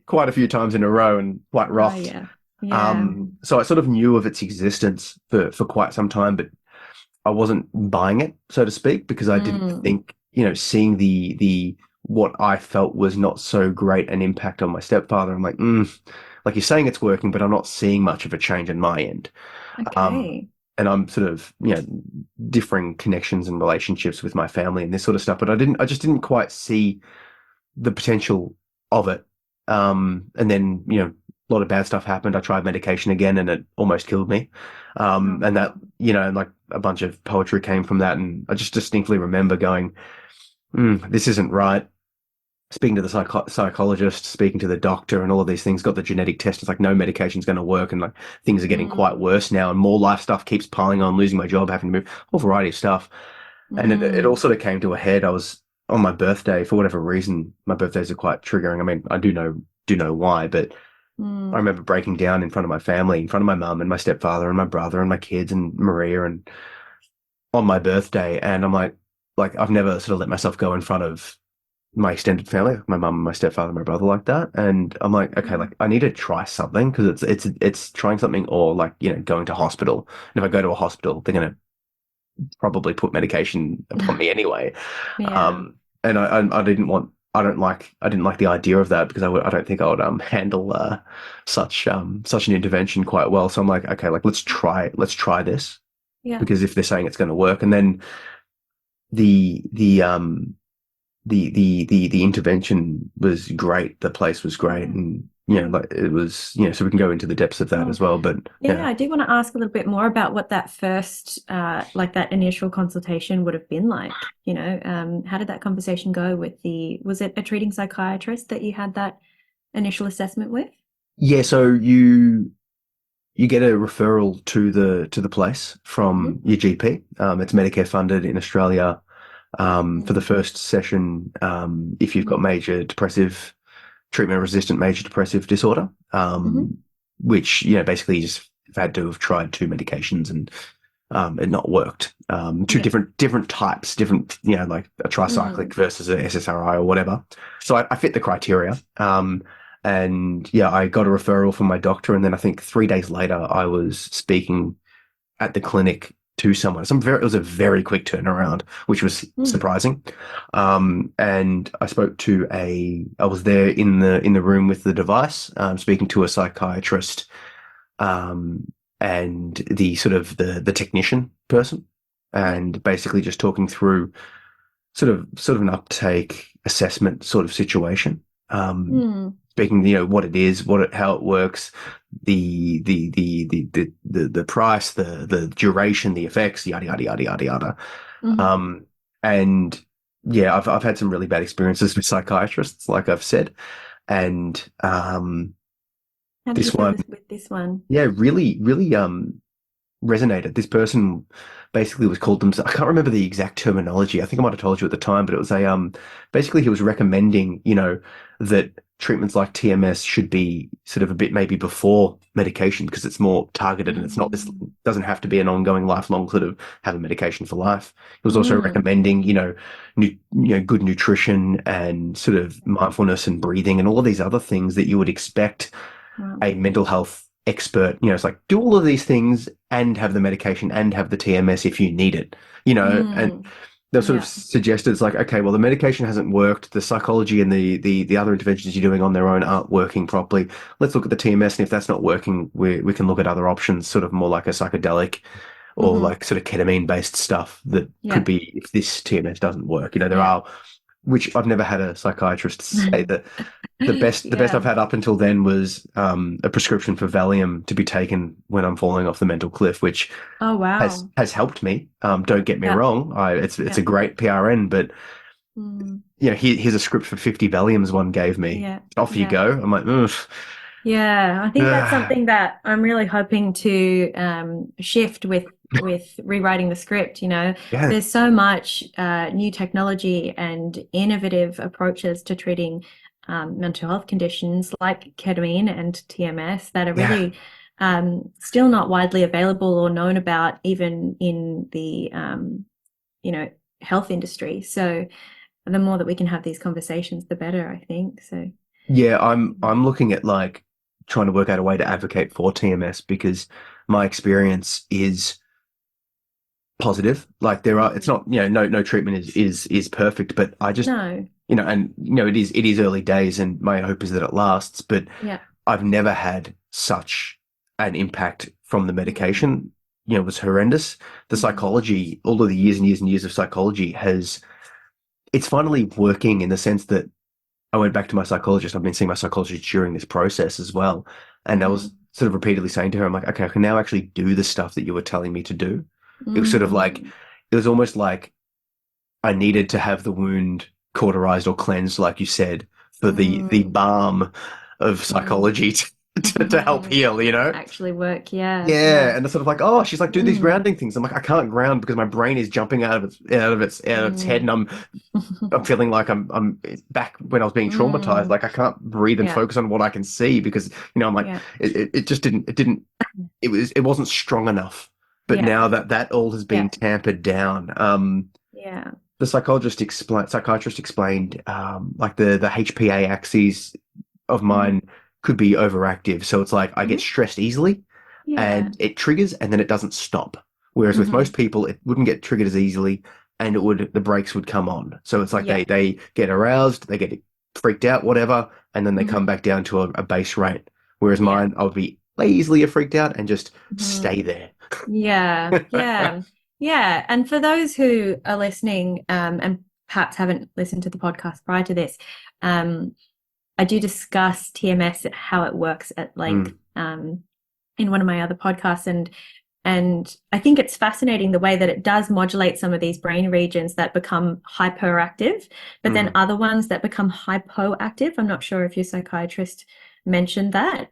quite a few times in a row and quite Oh, rocked. yeah. Yeah. So I sort of knew of its existence for quite some time, but I wasn't buying it, so to speak, because I didn't Mm. think, seeing the what I felt was not so great an impact on my stepfather. I'm like you're saying it's working, but I'm not seeing much of a change in my end. Um, Okay. and I'm sort of, differing connections and relationships with my family and this sort of stuff, but I just didn't quite see the potential of it. And then, a lot of bad stuff happened. I tried medication again and it almost killed me. Oh, And that, and like a bunch of poetry came from that. And I just distinctly remember going, this isn't right. Speaking to the psychologist, speaking to the doctor, and all of these things, got the genetic test. It's like no medication's going to work, and like things are getting quite mm. worse now, and more life stuff keeps piling on. Losing my job, having to move, a whole variety of stuff. And it all Mm. sort of came to a head. I was on my birthday for whatever reason. My birthdays are quite triggering. I mean, I do know why, but I Mm. remember breaking down in front of my family, in front of my mum and my stepfather and my brother and my kids and Maria, and on my birthday. And I'm like I've never sort of let myself go in front of my extended family, like my mum and my stepfather and my brother, like that. And I'm like, okay, Mm. like I need to try something, because it's trying something, or like going to hospital. And if I go to a hospital, they're gonna probably put medication upon me anyway. Yeah. And I didn't want. I didn't like the idea of that, because I don't think I would handle such an intervention quite well. So I'm like, okay, like let's try this, Yeah. because if they're saying it's going to work. And then the the um the intervention was great. The place was great, Yeah. and Yeah. like it was, so we can go into the depths of that Well, as well. But yeah, yeah, I do want to ask a little bit more about what that first, like that initial consultation would have been like. How did that conversation go with was it a treating psychiatrist that you had that initial assessment with? yeah. So you get a referral to the place from Hmm. your GP. It's Medicare funded in Australia. For the Mm. first session, if you've got Mm. major depressive treatment resistant major depressive disorder, Hmm. which basically you just have had to have tried two medications and not worked. Two Yeah. different types, different like a tricyclic Mm. versus a SSRI or whatever. So I fit the criteria. And yeah, I got a referral from my doctor, and then I think 3 days later I was speaking at the clinic to someone. It was a very quick turnaround, which was Mm. surprising. And I was there in the room with the device, speaking to a psychiatrist, um, and the sort of the technician person, Yeah. and basically just talking through sort of an uptake assessment sort of situation. Mm. Speaking, what it is, how it works, the price, the duration, the effects, yada yada yada yada yada. Hmm. Um, and yeah, I've had some really bad experiences with psychiatrists, like I've said, and How did you this feel one, with this one? yeah, really really resonated. This person basically was called themselves. I can't remember the exact terminology. I think I might have told you at the time, but it was basically he was recommending, that treatments like TMS should be sort of a bit maybe before medication because it's more targeted and it's not this Mm. doesn't have to be an ongoing lifelong sort of have a medication for life. It was also Mm. recommending, good nutrition and sort of mindfulness and breathing and all of these other things that you would expect Wow. a mental health expert, it's like do all of these things and have the medication and have the TMS if you need it, and Mm. they've sort of Yeah. suggested it's like, okay, well, the medication hasn't worked. The psychology and the other interventions you're doing on their own aren't working properly. Let's look at the TMS. And if that's not working, we can look at other options, sort of more like a psychedelic or Hmm. like sort of ketamine based stuff that could Yeah. be if this TMS doesn't work. There Yeah. are, which I've never had a psychiatrist say that the best I've Yeah. had up until then was a prescription for Valium to be taken when I'm falling off the mental cliff, which Oh, has wow. has helped me. Don't get me Yeah. wrong. It's Yeah. a great PRN, but Mm. here's a script for 50 Valiums one gave me. Yeah. Off you Yeah. go. I'm like, ugh. Yeah, I think that's Ah, something that I'm really hoping to shift with rewriting the script. yeah, There's so much new technology and innovative approaches to treating mental health conditions like ketamine and TMS that are yeah, really still not widely available or known about, even in the you know health industry. So the more that we can have these conversations, the better, I think. So. yeah. I'm looking at like trying to work out a way to advocate for TMS because my experience is positive. Like it's Mm. not, no treatment is perfect, but I just, No. and it is early days, and my hope is that it lasts. But Yeah. I've never had such an impact from the Mm. medication. It was horrendous. The Mm. psychology, all of the years and years and years of psychology it's finally working in the sense that I went back to my psychologist. I've been seeing my psychologist during this process as well. And I was Mhm. sort of repeatedly saying to her, I'm like, okay, I can now actually do the stuff that you were telling me to do. It was sort of like, Mm. it was almost like I needed to have the wound cauterized or cleansed, like you said, for the Mm. balm of Mm. psychology to help heal, To actually work. Yeah. Yeah, Yeah. and it's sort of like, oh, she's like, do these Mm. grounding things. I'm like, I can't ground because my brain is jumping out of its head, Mm. and I'm feeling like I'm back when I was being traumatized. Mm. Like I can't breathe and Yeah. focus on what I can see because I'm like, Yeah. it just didn't it wasn't strong enough. But Yeah. now that all has been Yeah. tampered down, Yeah. the psychiatrist explained, like the HPA axes of Mm-hmm. mine could be overactive. So it's like I get Mm-hmm. stressed easily Yeah. and it triggers and then it doesn't stop. Whereas with Mm-hmm. most people, it wouldn't get triggered as easily and the brakes would come on. So it's like Yeah. they get aroused, they get freaked out, whatever, and then they come Mm-hmm. back down to a base rate. Whereas Yeah. mine, I would be easily freaked out and just Mm-hmm. stay there. Yeah, yeah, yeah. And for those who are listening, and perhaps haven't listened to the podcast prior to this, um, I do discuss TMS, how it works at length, Mm, in one of my other podcasts, and I think it's fascinating the way that it does modulate some of these brain regions that become hyperactive, but then mm. other ones that become hypoactive. I'm not sure if your psychiatrist mentioned that.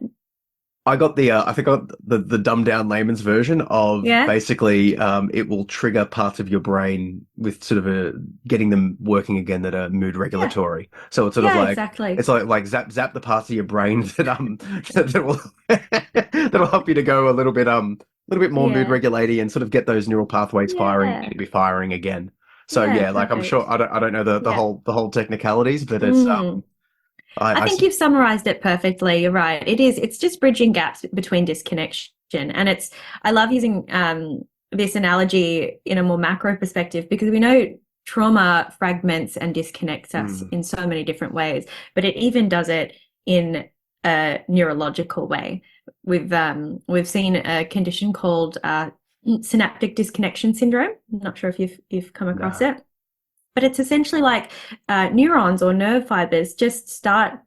I think I got the dumbed down layman's version of Yeah, basically, it will trigger parts of your brain with sort of getting them working again that are mood yeah, regulatory. So it's sort of yeah, like, exactly. it's like zap the parts of your brain that will, that'll help you to go a little bit more mood Yeah. regulating and sort of get those neural pathways firing that need Yeah. to be firing again. So Yeah, yeah, like I'm sure perfect. I don't know the Yeah. whole technicalities, but it's Mm. I I think you've summarized it perfectly. You're right. It's just bridging gaps between disconnection. And I love using this analogy in a more macro perspective because we know trauma fragments and disconnects us mm, in so many different ways, but it even does it in a neurological way. We've seen a condition called synaptic disconnection syndrome. I'm not sure if you've come across nah. it. But it's essentially like neurons or nerve fibers just start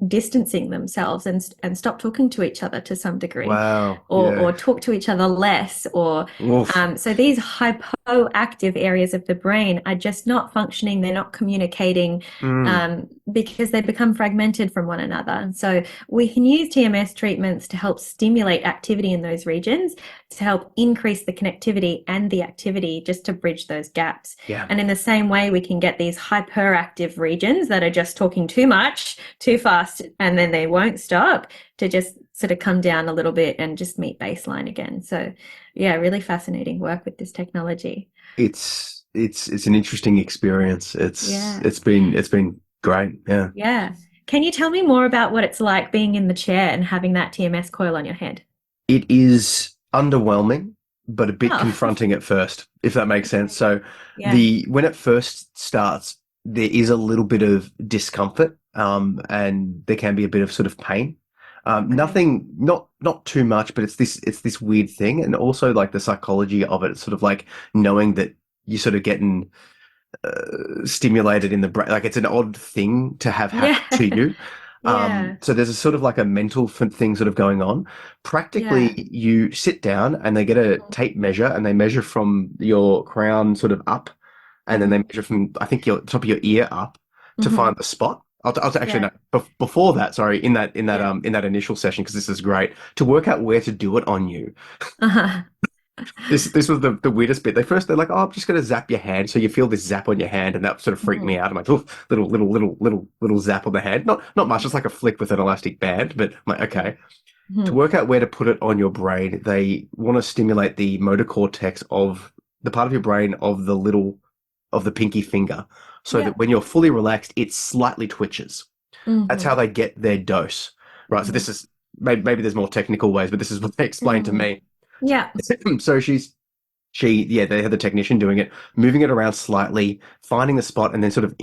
distancing themselves and stop talking to each other to some degree, Wow. or Yeah. talk to each other less, or Oof. so these hypoactive areas of the brain are just not functioning. They're not communicating Mm. because they become fragmented from one another. And so we can use TMS treatments to help stimulate activity in those regions, to help increase the connectivity and the activity, just to bridge those gaps. Yeah. And in the same way, we can get these hyperactive regions that are just talking too much, too fast, fast and then they won't stop, to just sort of come down a little bit and just meet baseline again. So yeah, really fascinating work with this technology. It's an interesting experience. Yeah. It's been great. Yeah. Yeah. Can you tell me more about what it's like being in the chair and having that TMS coil on your head? It is underwhelming, but a bit Oh, confronting at first, if that makes sense. okay. So Yeah. the when it first starts, there is a little bit of discomfort, and there can be a bit of sort of pain. Okay. Nothing, not too much, but it's this weird thing, and also like the psychology of it. It's sort of like knowing that you're sort of getting stimulated in the brain. Like it's an odd thing to have happen Yeah. to you. Yeah. So there's a sort of like a mental thing sort of going on. Yeah. Practically, you sit down and they get a tape measure and they measure from your crown sort of up, and then they Mm-hmm. measure from I think your top of your ear up to Mm-hmm. find the spot. I'll actually Yeah. no. Before that, sorry, Yeah. in that initial session, because this is great to work out where to do it on you. Uh-huh. This was the weirdest bit. They're like, oh, I'm just gonna zap your hand, so you feel this zap on your hand, and that sort of freaked me Mm-hmm. out. I'm like, oh, little zap on the hand. Not much, just like a flick with an elastic band. But I'm like, Yeah. okay. To Mm-hmm. work out where to put it on your brain, they want to stimulate the motor cortex of the part of your brain of the pinky finger, so Yeah. that when you're fully relaxed, it slightly twitches. That's how Mm-hmm. they get their dose, right? So Mm-hmm. this is maybe there's more technical ways, but this is what they explained to Mm-hmm. me. Yeah. So yeah, they had the technician doing it, moving it around slightly, finding the spot, and then sort of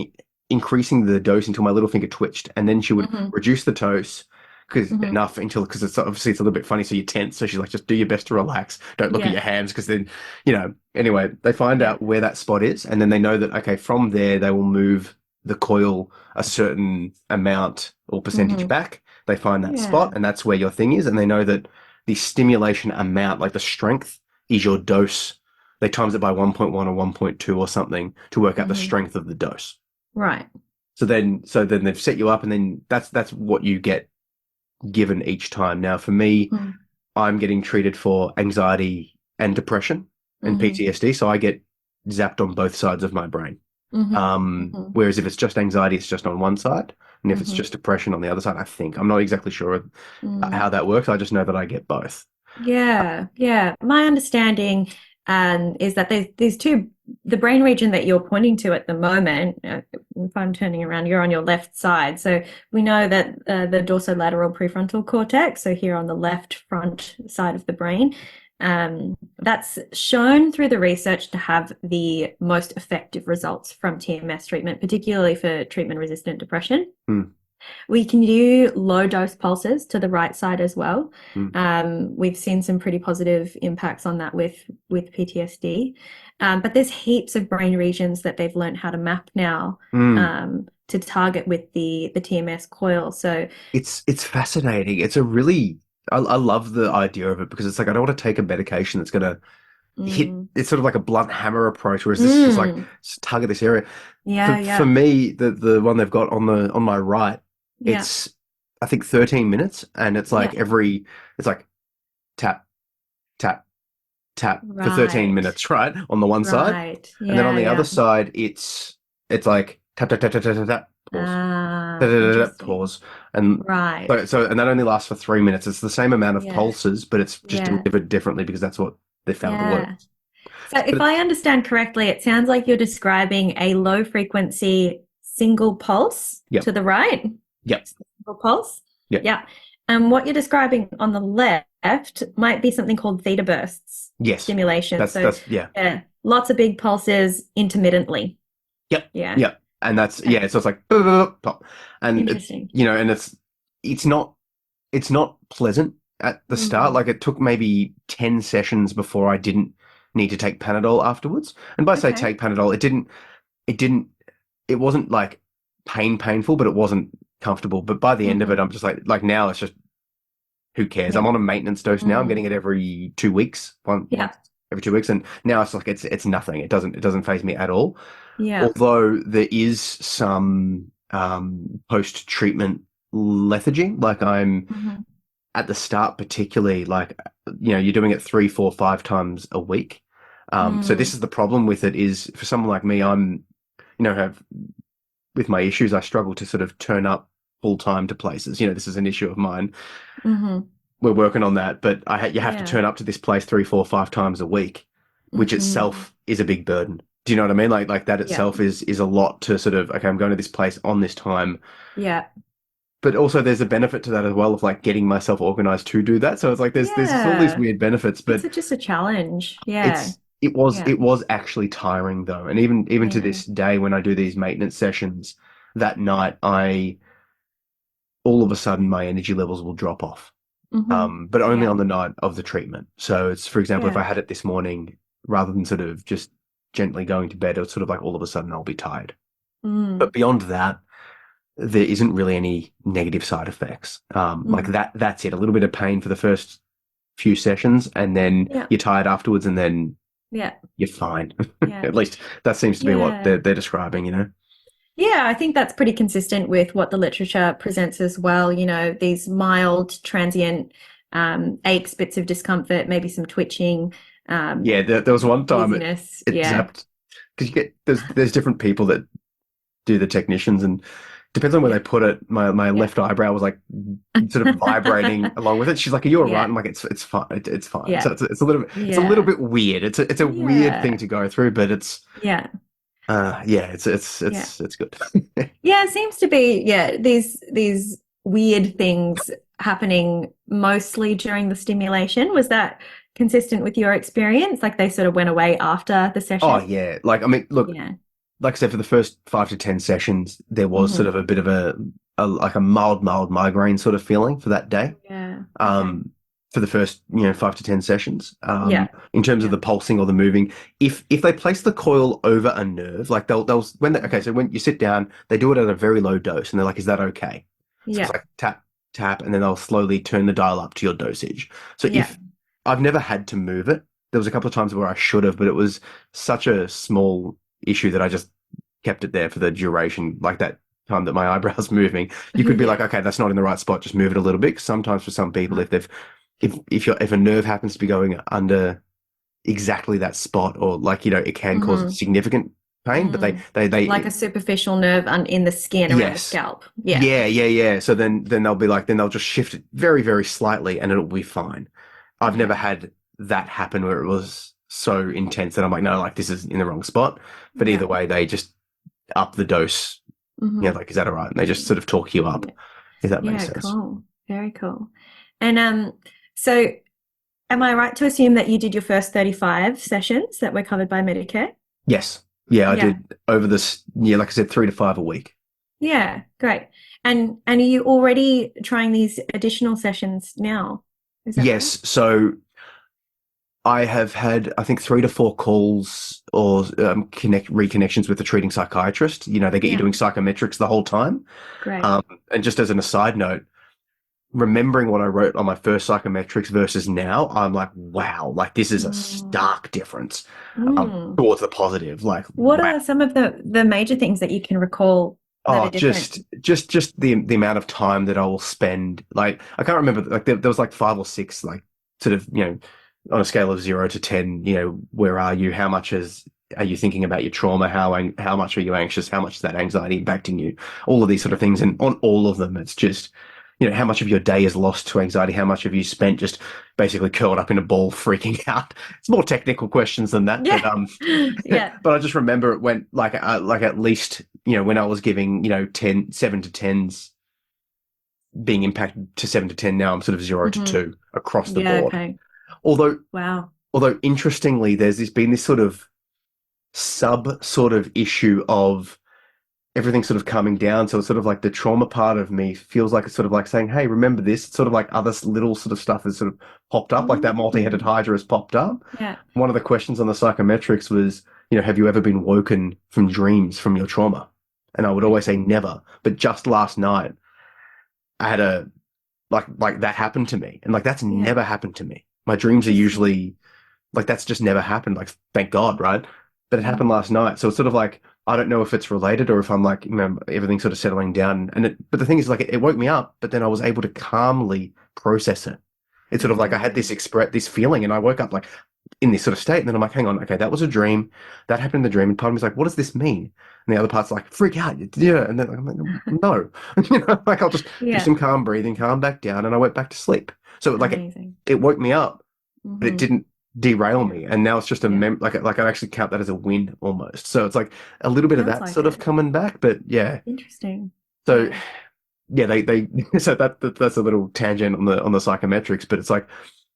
increasing the dose until my little finger twitched, and then she would Mm-hmm. reduce the dose Mm-hmm. because it's obviously it's a little bit funny, so you're tense. So she's like, just do your best to relax. Don't look at Yeah. your hands because then, Anyway, they find Yeah. out where that spot is, and then they know that okay, from there they will move the coil a certain amount or percentage Mm-hmm. back. They find that Yeah. spot, and that's where your thing is, and they know that the stimulation amount, like the strength, is your dose. They times it by 1.1 or 1.2 or something to work out the Mm-hmm. strength of the dose. Right. So then they've set you up, and then that's what you get given each time. Now, for me, Mm-hmm. I'm getting treated for anxiety and depression and Mm-hmm. PTSD, so I get zapped on both sides of my brain. Mm-hmm. Whereas if it's just anxiety, it's just on one side, and if it's Mm-hmm. just depression on the other side, I think I'm not exactly sure Mm-hmm. how that works. I just know that I get both. Yeah, yeah. My understanding is that there's two, the brain region that you're pointing to at the moment, if I'm turning around, you're on your left side. So we know that the dorsolateral prefrontal cortex, so here on the left front side of the brain, that's shown through the research to have the most effective results from TMS treatment, particularly for treatment-resistant depression. Hmm. We can do low dose pulses to the right side as well. Hmm. We've seen some pretty positive impacts on that with PTSD. But there's heaps of brain regions that they've learned how to map now Hmm. to target with the TMS coil. So It's fascinating. It's a really I love the idea of it because it's like I don't want to take a medication that's gonna hit. mm, It's sort of like a blunt hammer approach, whereas this is just like mm, just target this area. yeah, For yeah, me, the one they've got on my right, yeah, it's I think 13 minutes, and yeah. it's like tap tap tap for 13 Right, minutes, right, on the one side, right. and then on Yeah, the other yeah. side, it's like tap tap tap tap tap tap, tap pause, tap, Ah, tap, tap, tap, interesting. pause, and Right. and that only lasts for 3 minutes. It's the same amount of Yeah, pulses, but it's just yeah, delivered differently because that's what they found yeah. works. So if But I it's understand correctly, it sounds like you're describing a low frequency single pulse yep, to the right. yep, Single pulse. yep, Yeah. And what you're describing on the left might be something called theta bursts yes, stimulation. So that's yeah. yeah, lots of big pulses intermittently. Yep. Yeah. Yep. And that's Okay. yeah, so it's like pop. And it Interesting. and it's not pleasant at the start. Mm. Like it took maybe 10 sessions before I didn't need to take Panadol afterwards. And by say Okay. take Panadol, it didn't it wasn't like painful, but it wasn't comfortable. But by the end of it, Hmm. I'm just like now it's just who cares? I'm Yeah. on a maintenance dose now. I'm getting Mm. it every 2 weeks, Yeah. once every 2 weeks, and now it's like it's nothing. It doesn't phase me at all. Yeah. Although there is some post treatment lethargy, like I'm Hmm. at the start, particularly like you're doing it 3, 4, 5 times a week. So this Mm. is the problem with it is for someone like me, I'm have with my issues, I struggle to sort of turn up full time to places. You know, this is an issue of mine. Mm-hmm. We're working on that, but you have to Yeah. turn up to this place 3, 4, 5 times a week, which Mm-hmm. itself is a big burden. Do you know what I mean? Like that Yeah. itself is a lot to sort of, okay, I'm going to this place on this time. Yeah. But also there's a benefit to that as well of like getting myself organized to do that. So it's like there's all these Yeah. weird benefits, It's but just a challenge. Yeah. it's it was Yeah. it was actually tiring though. And even to Yeah. this day when I do these maintenance sessions, that night I all of a sudden my energy levels will drop off. Mm-hmm. But only Yeah. on the night of the treatment. So it's, for example, if I Yeah. had it this morning, rather than sort of just gently going to bed, it's sort of like all of a sudden I'll be tired. Mm. But beyond that, there isn't really any negative side effects. Like Mm. that's it. A little bit of pain for the first few sessions, and then Yeah. you're tired afterwards, and then Yeah. you're fine. Yeah. At least that seems to be what Yeah. they're describing, you know? Yeah, I think that's pretty consistent with what the literature presents as well. These mild, transient aches, bits of discomfort, maybe some twitching, Yeah, there was one time dizziness. it Yeah. zapped because you get there's different people that do the technicians and depends on where Yeah. they put it. My Yeah. left eyebrow was like sort of vibrating along with it. She's like, "Are you all right?" Yeah. I'm like, "It's fine. It's fine." Yeah. So it's a little Yeah. bit weird. It's a weird thing Yeah. to go through, but it's Yeah. yeah, it's it's Yeah. it's it's good. Yeah, it seems to be, these weird things happening mostly during the stimulation. Was that consistent with your experience? Like they sort of went away after the Oh session? yeah, like I mean, look, Yeah. like I said, for the first 5 to 10 sessions, there was sort Hmm. of a bit of a like a mild migraine sort of feeling for that day. Yeah. Okay. um, for the first 5 to 10 sessions. Yeah. In terms of Yeah. the pulsing or the moving, if they place the coil over a nerve, like they'll when they, okay, Mhm. so when you sit down, they do it at a very low dose, and they're like, "Is that okay?" So it's Yeah. like tap tap, and then they'll slowly turn the dial up to your dosage. So Yeah. if I've never had to move it, there was a couple of times where I should have, but it was such a small issue that I just kept it there for the duration, like that time that my eyebrows moving. You could be like, Yeah. okay, that's not in the right spot, just move it a little bit. 'Cause sometimes for some people, if they've if a nerve happens to be going under exactly that spot, or like it can cause Hmm. significant pain. But Mm. Like a they superficial nerve in the skin around the yes, scalp. Yeah. yeah. So then they'll be like, then they'll just shift it very very slightly, and it'll be fine. I've never Okay. had that happen where it was so intense that I'm like, no, like this is in the wrong spot. But Yeah. either way, they just up the dose. Hmm. Like, is that all right? And they just sort of talk you up, Yeah. if that makes Yeah. sense. Cool. Very cool. And so am I right to assume that you did your first 35 sessions that were covered by Medicare? Yes. Yeah, I Yeah. did over this, yeah, like I said, 3 to 5 a week. Yeah, great. And are you already trying these additional sessions now? Is that right? Yes. So I have had, I think, 3 to 4 calls or reconnections with the treating psychiatrist. They get you Yeah, doing psychometrics the whole time. great. Um, and just as an aside note, remembering what I wrote on my first psychometrics versus now, I'm like, wow, like this is a Mm. stark difference Mm. towards the positive. Like, What wow. are some of the major things that you can recall that are Oh, different? just the amount of time that I will spend. Like, I can't remember. Like, there was like 5 or 6, like, sort of, on a scale of 0 to 10. Where are you? How much are you thinking about your trauma? How much are you anxious? How much is that anxiety impacting you? All of these sort Yeah. of things, and on all of them, it's just, how much of your day is lost to anxiety? How much have you spent just basically curled up in a ball, freaking out? It's more technical questions than that, but Yeah. Yeah. but I just remember it went like at least when I was giving 7 to 10s being impacted to 7 to 10. Now I'm sort of 0 to 2 across the Yeah, board. okay. Although Wow. although interestingly, there's been this sort of sort of issue of everything sort of coming down. So it's sort of like the trauma part of me feels like it's sort of like saying, hey, remember this? It's sort of like other little sort of stuff has sort of popped up, like that multi-headed Mm. hydra has popped up. Yeah. One of the questions on the psychometrics was, have you ever been woken from dreams from your trauma? And I would always say Okay. never. But just last night, I had a like that happened to me, and like that's Yeah. never happened to me. My dreams are Interesting. usually like that's just never happened. Like thank God, right? But it happened Mm. last night, so it's sort of like I don't know if it's related or if I'm like everything's sort of settling down. But the thing is, like it woke me up, but then I was able to calmly process it. It's sort of like I had Mm. this feeling, and I woke up like in this sort of state. And then I'm like, hang on, okay, that was a dream. That happened in the dream. And part of me's like, what does this mean? And the other part's like, freak out. Yeah. And then I'm like, no. Like I'll just do Yeah. some calm breathing, calm back down, and I went back to sleep. So like Amazing. it woke me up, but it Hmm. didn't derail Yeah. me. And now it's just a Yeah. like I actually count that as a win almost. So it's like a little bit of Sounds that like sort of it. coming back. But yeah. Interesting. So Yeah. yeah, they so that's a little tangent on the psychometrics, but it's like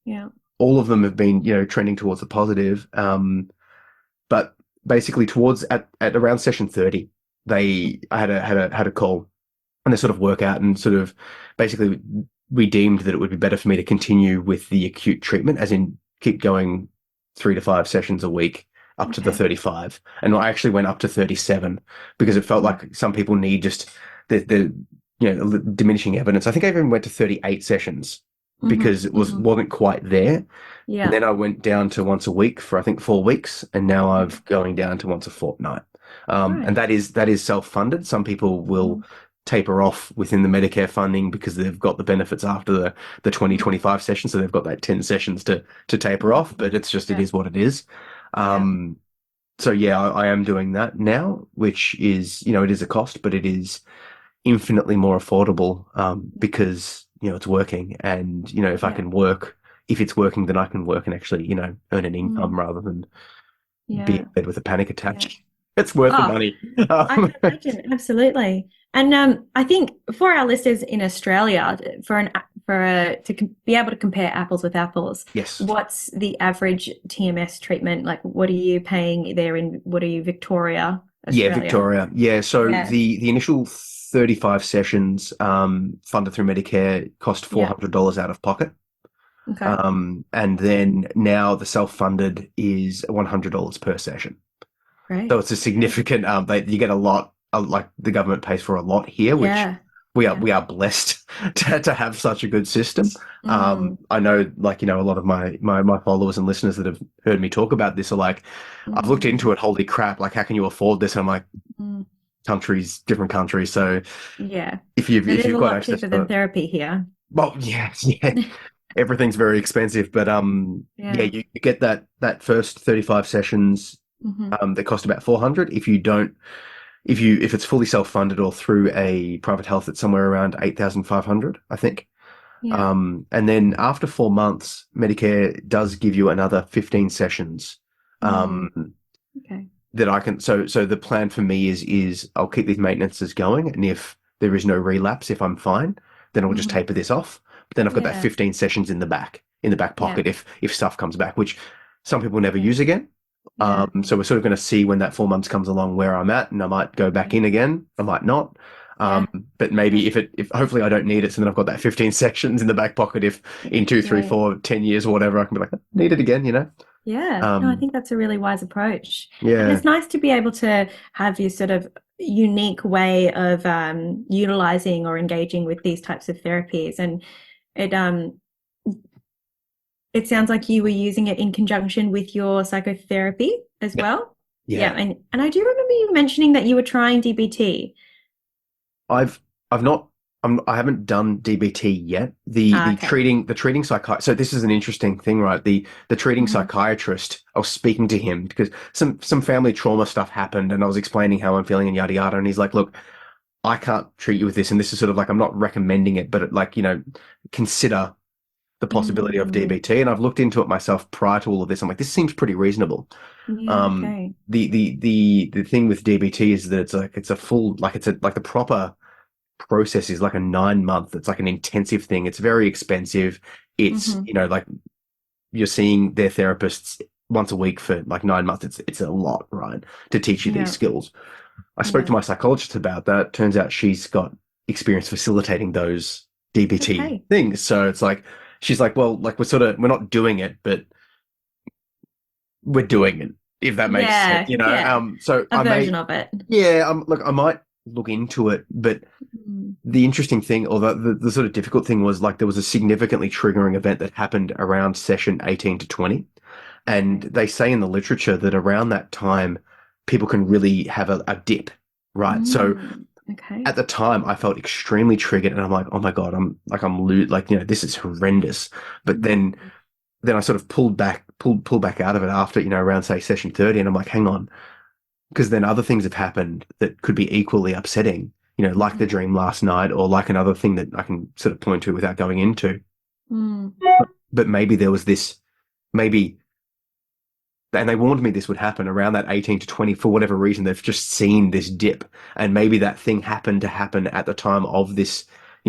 Yeah. all of them have been, trending towards the positive. But basically towards at around session 30, I had a call and they sort of work out and sort of basically we deemed that it would be better for me to continue with the acute treatment, as in keep going 3 to 5 sessions a week up to the Okay. 35. And I actually went up to 37 because it felt Mm-hmm. like some people need just the diminishing evidence. I think I even went to 38 sessions Mm-hmm. because it Mm-hmm. wasn't quite there. And Yeah. then I went down to once a week for I think 4 weeks, and now I'm Okay. going down to once a fortnight. And Right. that is self-funded. Some people will Mm-hmm. taper off within the Medicare funding because they've got the benefits after the 2025 session, so they've got that 10 sessions to taper Mm-hmm. off. But it Yeah. is what it is. Yeah. Um, so yeah, I am doing that now, which is it is a cost, but it is infinitely more affordable because it's working, and if I Yeah. can work, if it's working, then I can work and actually earn an Mm. income rather than be in Yeah. bed with a panic attack. Yeah. It's worth the Oh, money. I can imagine, absolutely. And I think for our listeners in Australia, to be able to compare apples with apples, Yes. what's the average TMS treatment? Like, what are you paying there in what are you, Victoria, Yeah, Australia? Victoria. Yeah, so Yeah, the initial 35 sessions funded through Medicare cost yeah. $400 out of pocket. Okay, And then now the self-funded is $100 per session. So great. it's a Okay. significant, you get a lot, like the government pays for a lot here, which Yeah, we are yeah. we are blessed to have such a good system. Mm, I know, like, a lot of my followers and listeners that have heard me talk about this are like, I've looked mm, into it, holy crap, like, how can you afford this? And I'm like, mm. different countries. So Yeah. if It is you've a got lot access cheaper to than it, therapy here. well, yeah, yeah, everything's very expensive, but yeah, Yeah. you get that first 35 sessions Hmm. that cost about 400. If you don't, if it's fully self-funded or through a private health, it's somewhere around 8,500, I think. Yeah. And then after 4 months, Medicare does give you another 15 sessions. Mm, Um, okay. that I can, so the plan for me is I'll keep these maintenances going, and if there is no relapse, if I'm fine, then I'll just Hmm. taper this off. But then I've got that Yeah. 15 sessions in the back Yeah. pocket if stuff comes back, which some people never Yeah. use again. Yeah. So we're sort of going to see when that 4 months comes along where I'm at, and I might go back Okay. in again. I might not. Yeah. But Yeah. maybe if hopefully I don't need it, so then I've got that 15 sections in the back pocket. If in two, three, Great. 4, 10 years or whatever, I can be like, need it again. Yeah. No, I Um, think that's a really wise approach. And yeah, it's nice to be able to have your sort of unique way of utilizing or engaging with these types of therapies. And it it sounds like you were using it in conjunction with your psychotherapy as yeah, well. Yeah, yeah. and I do remember you mentioning that you were trying DBT. I've I've not I haven't done DBT yet. The Ah, the okay. treating the treating psychiatrist. So this is an interesting thing, right? The treating Hmm. psychiatrist. I was speaking to him because some family trauma stuff happened, and I was explaining how I'm feeling and yada yada. And he's like, "Look, I can't treat you with this, and this is sort of like I'm not recommending it, but like consider the possibility of Mm, DBT." And I've looked into it myself prior to all of this. I'm like, this seems pretty reasonable. yeah, okay. The thing with DBT is that it's a full it's a like the proper process is like a 9 month. It's like an intensive thing. It's very expensive. It's Hmm. like you're seeing their therapists once a week for like 9 months. It's a lot, right? To teach you these Yeah, skills. I spoke yeah. to my psychologist about that. Turns out she's got experience facilitating those DBT Okay. things. So it's like she's like, well, like we're not doing it, but we're doing it, if that makes sense, Yeah, yeah. So A I version may, of it. yeah, look, I might look into it, but Mm, the interesting thing, or the sort of difficult thing was like there was a significantly triggering event that happened around session 18 to 20. And okay. they say in the literature that around that time, people can really have a dip, right? So Mm, okay. at the time, I felt extremely triggered and I'm like, oh my God, I'm like, this is horrendous. But then Mm, then I sort of pulled back out of it after, around say session 30. And I'm like, hang on, because then other things have happened that could be equally upsetting, like the Mm. dream last night or like another thing that I can sort of point to without going into. Mm. But maybe there was this, maybe, and they warned me this would happen around that 18 to 20 for whatever reason. They've just seen this dip, and maybe that thing happened to happen at the time of this,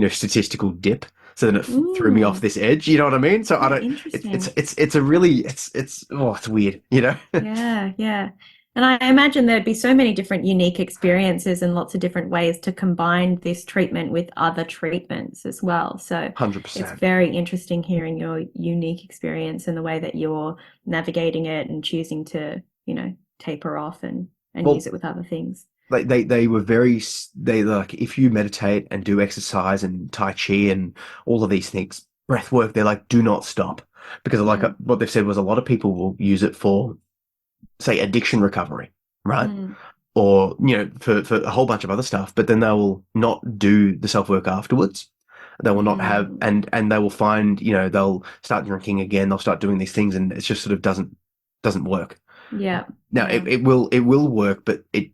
statistical dip. So then it threw me off Mm. this edge. You know what I mean? So I Yeah, don't. interesting. It's a really it's weird. Yeah, yeah. And I imagine there'd be so many different unique experiences and lots of different ways to combine this treatment with other treatments as well. So Hundred it's percent. very interesting hearing your unique experience and the way that you're navigating it and choosing to, taper off and use Well, it with other things. they were they like if you meditate and do exercise and tai chi and all of these things, breath work, they're like do not stop because like Mm, what they've said was a lot of people will use it for say addiction recovery, right? mm, Or for a whole bunch of other stuff, but then they will not do the self work afterwards. They will not have, mm. and they will find, they'll start drinking again. They'll start doing these things, and it just sort of doesn't work. Yeah, Now yeah. it will work, but it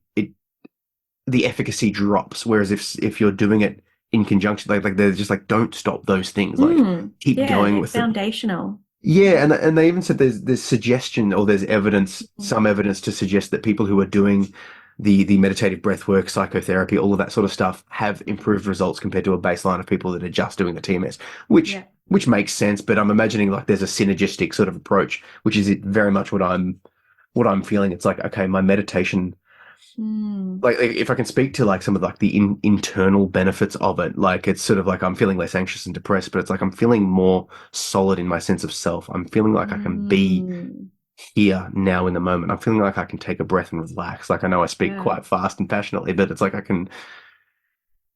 the efficacy drops. Whereas if you're doing it in conjunction, like they're just like don't stop those things, like Mm, keep yeah, going they're with it. foundational. Yeah, and they even said there's suggestion or there's evidence, Mm, some evidence to suggest that people who are doing the meditative breath work, psychotherapy, all of that sort of stuff have improved results compared to a baseline of people that are just doing the TMS, which yeah. which makes sense. But I'm imagining like there's a synergistic sort of approach, which is very much what I'm feeling. It's like okay, my meditation Mm, like if I can speak to like some of like the internal benefits of it, like it's sort of like I'm feeling less anxious and depressed, but it's like I'm feeling more solid in my sense of self. I'm feeling like I can be mm, here now in the moment. I'm feeling like I can take a breath and relax. Like I know I speak yeah. quite fast and passionately, but it's like I can Can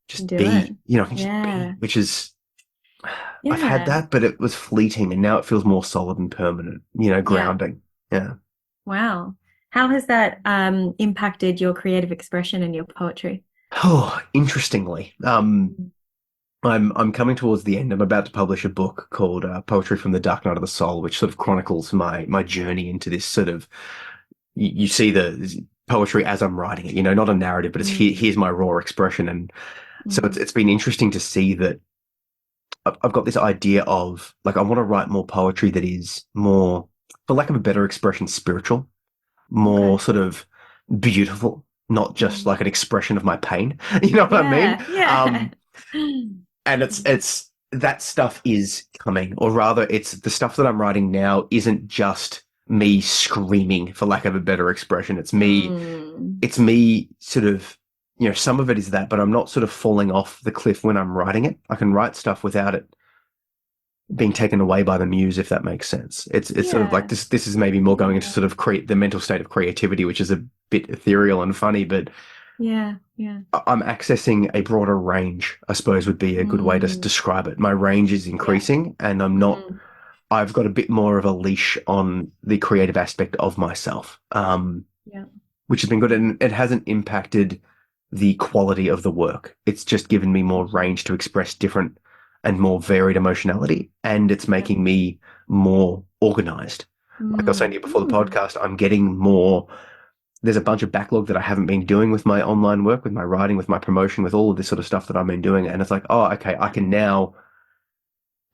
just do it. be, I can just be, Yeah. which is I've had Yeah. that, but it was fleeting and now it feels more solid and permanent, Yeah. grounding. Yeah. Wow. How has that impacted your creative expression and your poetry? Oh, interestingly. Mm. I'm coming towards the end. I'm about to publish a book called Poetry from the Dark Night of the Soul, which sort of chronicles my journey into this sort of you see the poetry as I'm writing it, not a narrative, but it's Mm. here's my raw expression. And so it's Mm. it's been interesting to see that I've got this idea of like I want to write more poetry that is more, for lack of a better expression, spiritual, more Okay. sort of beautiful, not just Mm. like an expression of my pain. You know what I mean? Yeah. Yeah. And it's that stuff is coming, or rather, it's the stuff that I'm writing now isn't just me screaming, for lack of a better expression. Mm. It's me sort of, some of it is that, but I'm not sort of falling off the cliff when I'm writing it. I can write stuff without it being taken away by the muse, if that makes sense. It's sort of like Yeah. this is maybe more going into Yeah. sort of create the mental state of creativity, which is a bit ethereal and funny, but Yeah. Yeah. I'm accessing a broader range, I suppose would be a good way to Mm. describe it. My range is Yeah. increasing and Mm. I've got a bit more of a leash on the creative aspect of myself, Yeah. which has been good. And it hasn't impacted the quality of the work. It's just given me more Mm. range to express different and more varied emotionality. And it's Yeah. making me more organized. Like I was saying to Mm. you before the Mm. podcast, I'm getting more there's a bunch of backlog that I haven't been doing with my online work, with my writing, with my promotion, with all of this sort of stuff that I've been doing. And it's like, oh, okay, I Yeah. can now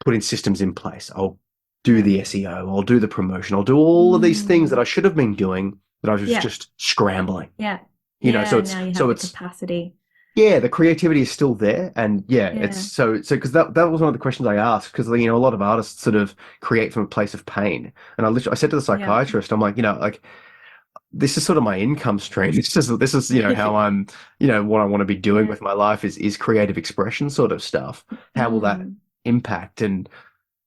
put in systems in place. I'll do Yeah. the SEO, I'll do the promotion, I'll do all of these things that Mm. I should have been doing that I was Yeah. just scrambling. Yeah. So Yeah. it's Now you so have the it's capacity. yeah, the creativity is still there, and yeah, it's Yeah. so because that was one of the questions I asked because a lot of artists sort of create from a place of pain, and I said to the Yeah. psychiatrist, I'm like, like this is sort of my income stream. This is how I'm what I want to be doing Yeah. with my life is creative expression sort of stuff. How will that Mm. impact? And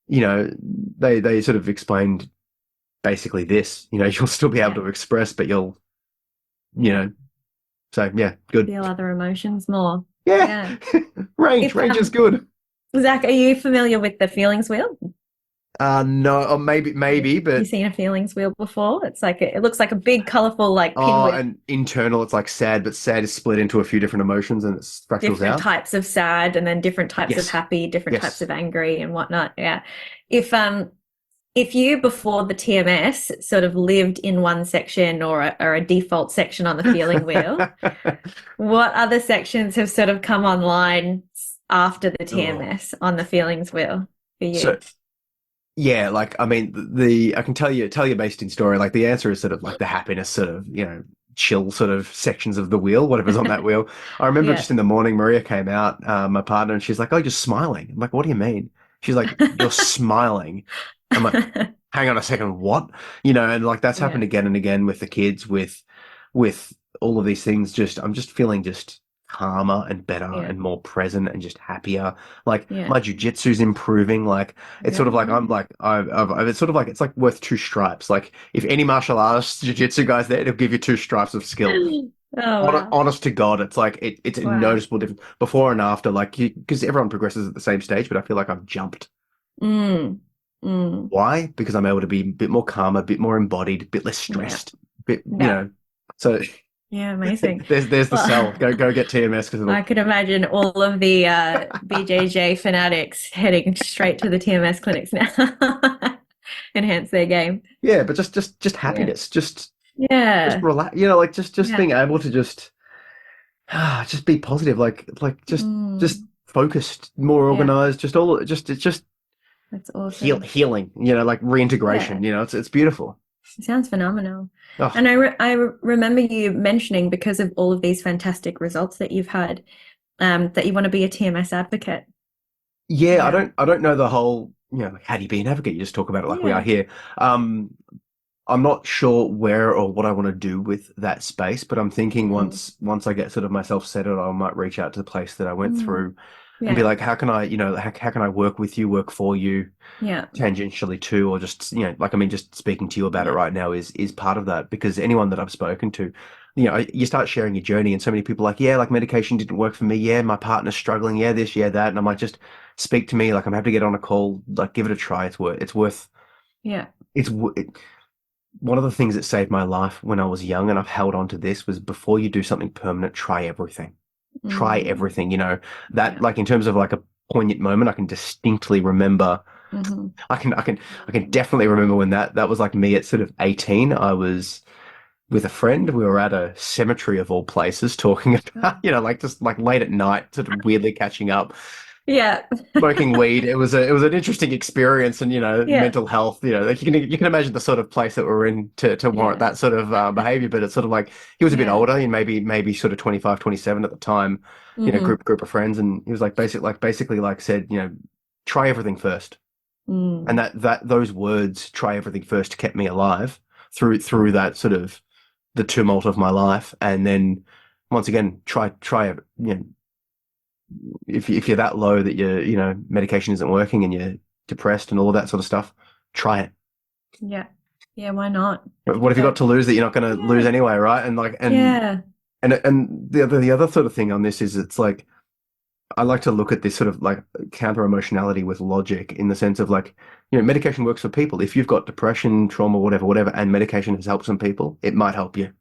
you know they sort of explained basically this. You'll still be able Yeah. to express, but you'll you Yeah. know so yeah, good. Feel other emotions more. Yeah, Yeah. range If range is good. Zach, are you familiar with the feelings wheel? No, or Yeah. maybe, You but seen a feelings wheel before? It's like it looks like a big, colorful, like oh, pinwheel. and internal, it's like sad, but sad is split into a few different emotions and it fractals Different out. types of sad, and then different types of Yes, happy, different types yes. of angry, and whatnot. Yeah. If if you before the TMS sort of lived in one section or a default section on the feeling wheel, what other sections have sort of come online after the Oh. TMS on the feelings wheel for So you? yeah, like I mean, I can tell you a based in story. Like the answer is sort of like the happiness sort of chill sort of sections of the wheel, whatever's on that wheel. I remember Yeah. just in the morning, Maria came out, my partner, and she's like, "Oh, you're smiling." I'm like, "What do you mean?" She's like, "You're smiling." I'm like, "Hang on a second, what?" And like that's Yeah. happened again and again with the kids, with all of these things. Just I'm just feeling just calmer and better Yeah. and more present and just happier. Like Yeah. my jujitsu's improving. Like it's sort Yeah. of like I'm Yeah. like it's sort of like it's like worth two stripes. Like if any martial artist jiu-jitsu guy's there, it'll give you two stripes of skill. Oh wow. Honest to God, it's like it's a Wow. noticeable difference before and after. Like because everyone progresses at the same stage, but I feel like I've jumped. Mm. Mm. Why? Because I'm able to be a bit more calm, a bit more embodied, a bit less Yeah. stressed, bit Yeah. So Yeah. Amazing. there's the sell. Well, Go get TMS because I it'll could imagine all of the BJJ fanatics heading straight to the TMS clinics now. Enhance their game. yeah, but just Yeah. happiness, just Yeah. relax. Just Yeah. being able to just be positive, like just Mm. focused, more Yeah. organized, just all just it's just That's awesome. healing, like reintegration. Yeah. It's beautiful. It sounds phenomenal. Oh And I remember you mentioning because of all of these fantastic results that you've had, that you want to be a TMS advocate. yeah, Yeah. I don't know the whole like how do you be an advocate? You just talk about it like we are Yeah. here. Um, I'm not sure where or what I want to do with that space, but I'm thinking Mm. once I get sort of myself settled, I might reach out to the place that I went Mm. through and be Yeah. like, how can I, how can I work with you, work for you, Yeah. tangentially too, or just like I mean, just speaking to you about it Yeah. right now is part of that because anyone that I've spoken to, you start sharing your journey, and so many people are like, yeah, like medication didn't work for me, yeah, my partner's struggling, yeah, this, yeah, that, and I'm like, just speak to me, like I'm happy to get on a call, like give it a try, Yeah. it's one of the things that saved my life when I was young, and I've held on to this, was before you do something permanent, try everything. Try Mm. everything, that Yeah. like in terms of like a poignant moment, I can distinctly remember. Mm-hmm. I can definitely remember when that was like me at sort of 18. I was with a friend. We were at a cemetery of all places talking about, like just like late at night, sort of weirdly catching up, Yeah. smoking weed. It was an interesting experience, and Yeah. mental health. Like you can imagine the sort of place that we're in to warrant Yeah. that sort of behavior. But it's sort of like he was a bit Yeah. older, and maybe sort of 25, 27 at the time. Mm-hmm. Group of friends, and he was like basically like said, try everything first. And Mm. that those words, try everything first, kept me alive through that sort of the tumult of my life. And then once again, try it. If you're that low that medication isn't working and you're depressed and all of that sort of stuff, try it. Yeah. Yeah. Why not? What have you got So, to lose that you're not going to lose yeah. anyway, right? And like Yeah. and the other sort of thing on this is it's like I like to look at this sort of like counter emotionality with logic in the sense of like, medication works for people. If you've got depression, trauma, whatever, and medication has helped some people, it might help you.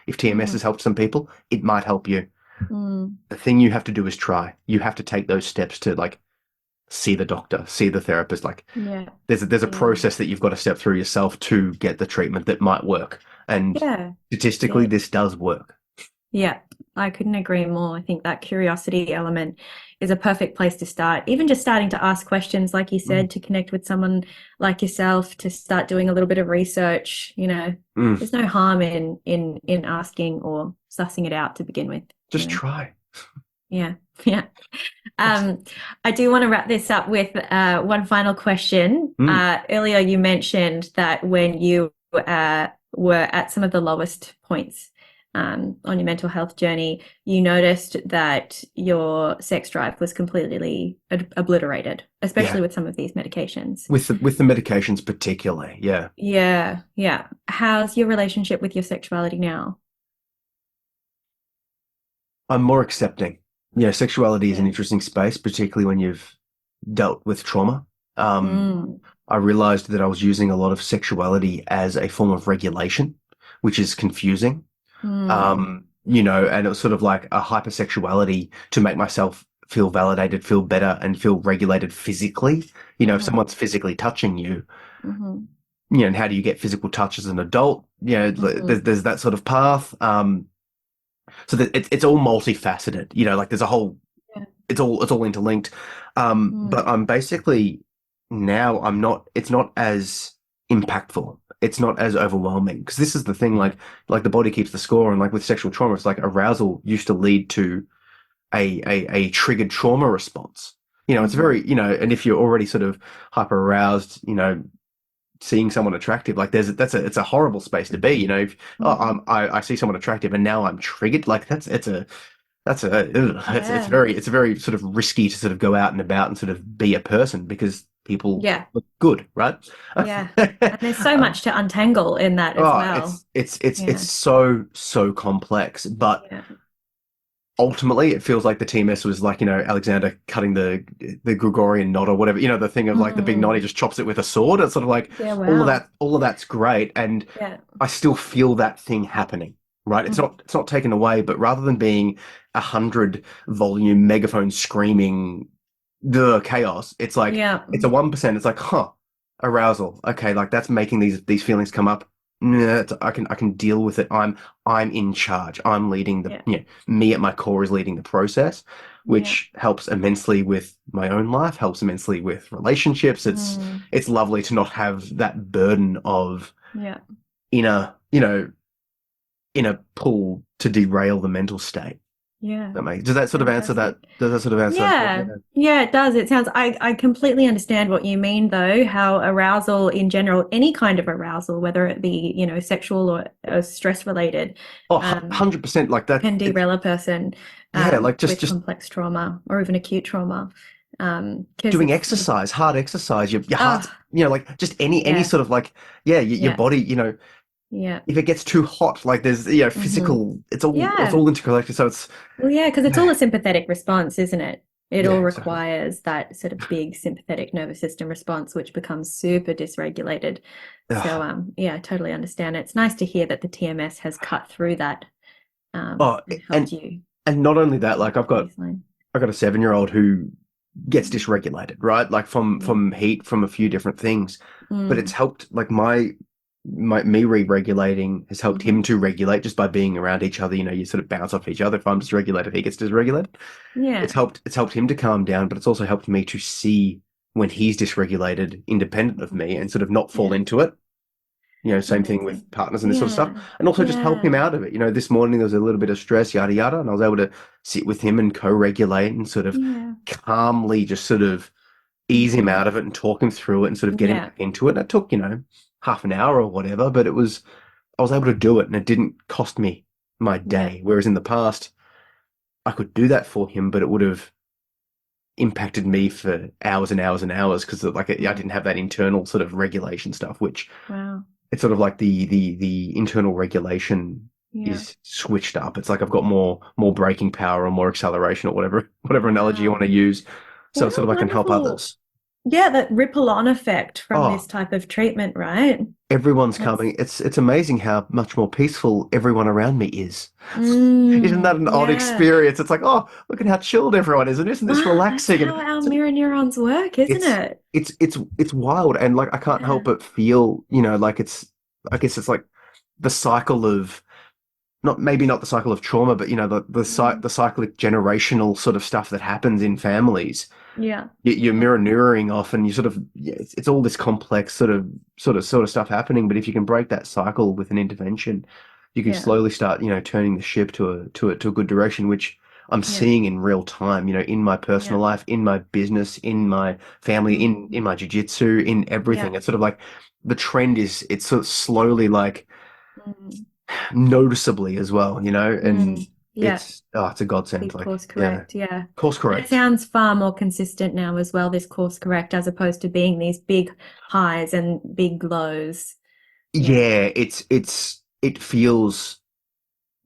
If TMS Mm. has helped some people, it might help you. Mm. The thing you have to do is try. You have to take those steps to like see the doctor, see the therapist. Like Yeah. there's a Yeah. process that you've got to step through yourself to get the treatment that might work. And Yeah. That's statistically, it. this does work. Yeah, I couldn't agree more. I think that curiosity element is a perfect place to start. Even just starting to ask questions, like you Mm. said, to connect with someone like yourself, to start doing a little bit of research, Mm. there's no harm in asking or sussing it out to begin with, you Just know. try. Yeah. Yeah. Um, I do want to wrap this up with one final question. Mm. Earlier, you mentioned that when you were at some of the lowest points on your mental health journey, you noticed that your sex drive was completely obliterated, especially Yeah. with some of these medications. With the medications particularly. Yeah. Yeah, yeah. How's your relationship with your sexuality now? I'm more accepting. Yeah, sexuality is an Yeah. interesting space, particularly when you've dealt with trauma. Um, Mm, I realized that I was using a lot of sexuality as a form of regulation, which is confusing. mm, And it was sort of like a hypersexuality to make myself feel validated, feel better, and feel regulated physically. If mm-hmm, someone's physically touching you, Mm-hmm. And how do you get physical touch as an adult? Mm-hmm. There's that sort of path. So that it's all multifaceted. Like there's a whole, Yeah. it's all interlinked. But Mm. I'm basically now I'm not. It's not as impactful. It's not as overwhelming because this is the thing. Yeah. Like the body keeps the score, and like with sexual trauma, it's like arousal used to lead to a triggered trauma response. It's Mm-hmm. very, and if you're already sort of hyper aroused, seeing someone attractive, like it's a horrible space to be. If Mm-hmm. I see someone attractive and now I'm triggered, like Yeah. it's a very sort of risky to sort of go out and about and sort of be a person because people Yeah. look good, right? Yeah. And there's so much to untangle in that as Oh, well. it's Yeah. so complex, but Yeah. ultimately it feels like the TMS was like, Alexander cutting the Gregorian knot or whatever, the thing of like the big knot, he Mm. just chops it with a sword. It's sort of like Yeah. Wow. all of that's great. And Yeah. I still feel that thing happening, right? Mm-hmm. It's not taken away, but rather than being 100 volume megaphone screaming the chaos, it's like, Yeah. it's a 1%. It's like, arousal. Okay. Like that's making these feelings come up. Nah, I can deal with it. I'm in charge. I'm leading Yeah. me at my core is leading the process, Yeah. which helps immensely with my own life, helps immensely with relationships. Mm. It's lovely to not have that burden of Yeah. inner, inner pull to derail the mental state. Yeah. Does that sort of answer that? Fantastic. Does that sort of answer? Yeah, yeah, it does. It sounds, I completely understand what you mean, though, how arousal in general, any kind of arousal, whether it be, sexual or stress related, Oh, um, 100% like that. can derail a person Yeah, like with just complex trauma or even acute trauma. Because doing it's, exercise, hard exercise, your heart's, oh, like just any yeah, sort of like, yeah, your yeah, body, yeah. if it gets too hot, like there's, Hmm. physical, it's Yeah. all interconnected. So it's, Well, yeah, because it's all a sympathetic response, isn't it? It all yeah, exactly. requires that sort of big sympathetic nervous system response, which becomes super dysregulated. So, Ugh. yeah, I totally understand. It's nice to hear that the TMS has cut through that, Oh, and helped and you and not only that, get like into the baseline. I've got a 7-year-old who gets Mm, dysregulated, right? Like yeah. from heat, from a few different things. But it's Mm, helped like my me re-regulating has helped hmm. him to regulate just by being around each other. You sort of bounce off each other. If I'm dysregulated, he gets dysregulated. Yeah. It's helped him to calm down, but it's also helped me to see when he's dysregulated independent of Mhm. me and sort of not fall Yeah. into it. Same thing Amazing. with partners and this sort of stuff. Yeah. And also just help him Yeah. out of it. This morning there was a little bit of stress, yada yada, and I was able to sit with him and co-regulate and sort of Yeah. calmly just sort of ease him Hmm. out of it and talk him through it and sort of get him Yeah. back into it. And it took, half an hour or whatever, but I was able to do it and it didn't cost me my Yeah. day. Whereas in the past, I could do that for him, but it would have impacted me for hours and hours and hours because like I Mm. didn't have that internal sort of regulation stuff, which Wow. it's sort of like the internal regulation Yeah. is switched up. It's like I've got more braking power or more acceleration or whatever analogy you want Wow. to use. So What it's sort a of I can help wonderful, others. yeah, that ripple on effect from this Oh, type of treatment, right? everyone's That's, coming. It's amazing how much more peaceful everyone around me is. Isn't that an odd yeah. experience? It's like, oh, look at how chilled everyone is, and isn't this Wow, that's relaxing? how And our mirror neurons work, isn't it's it? it's wild, and like I can't Yeah. help but feel, like I guess it's like the cycle of not the cycle of trauma, but Mm. the cyclic generational sort of stuff that happens in families. Yeah. You're Yeah. mirroring off, and you sort of yeah, it's all this complex sort of stuff happening. But if you can break that cycle with an intervention, you can Yeah. slowly start turning the ship to a good direction, which I'm Yeah. seeing in real time. In my personal Yeah. life, in my business, in my family, in Mm. my jujitsu, in Yeah. everything. It's sort of like the trend is it's sort of slowly like Mm. noticeably as well, and Mm. Yeah. it's a godsend. Big Like course yeah, correct. Yeah. course And it correct. sounds far more consistent now as well, this course correct, as opposed to being these big highs and big lows. Yeah. Yeah, it feels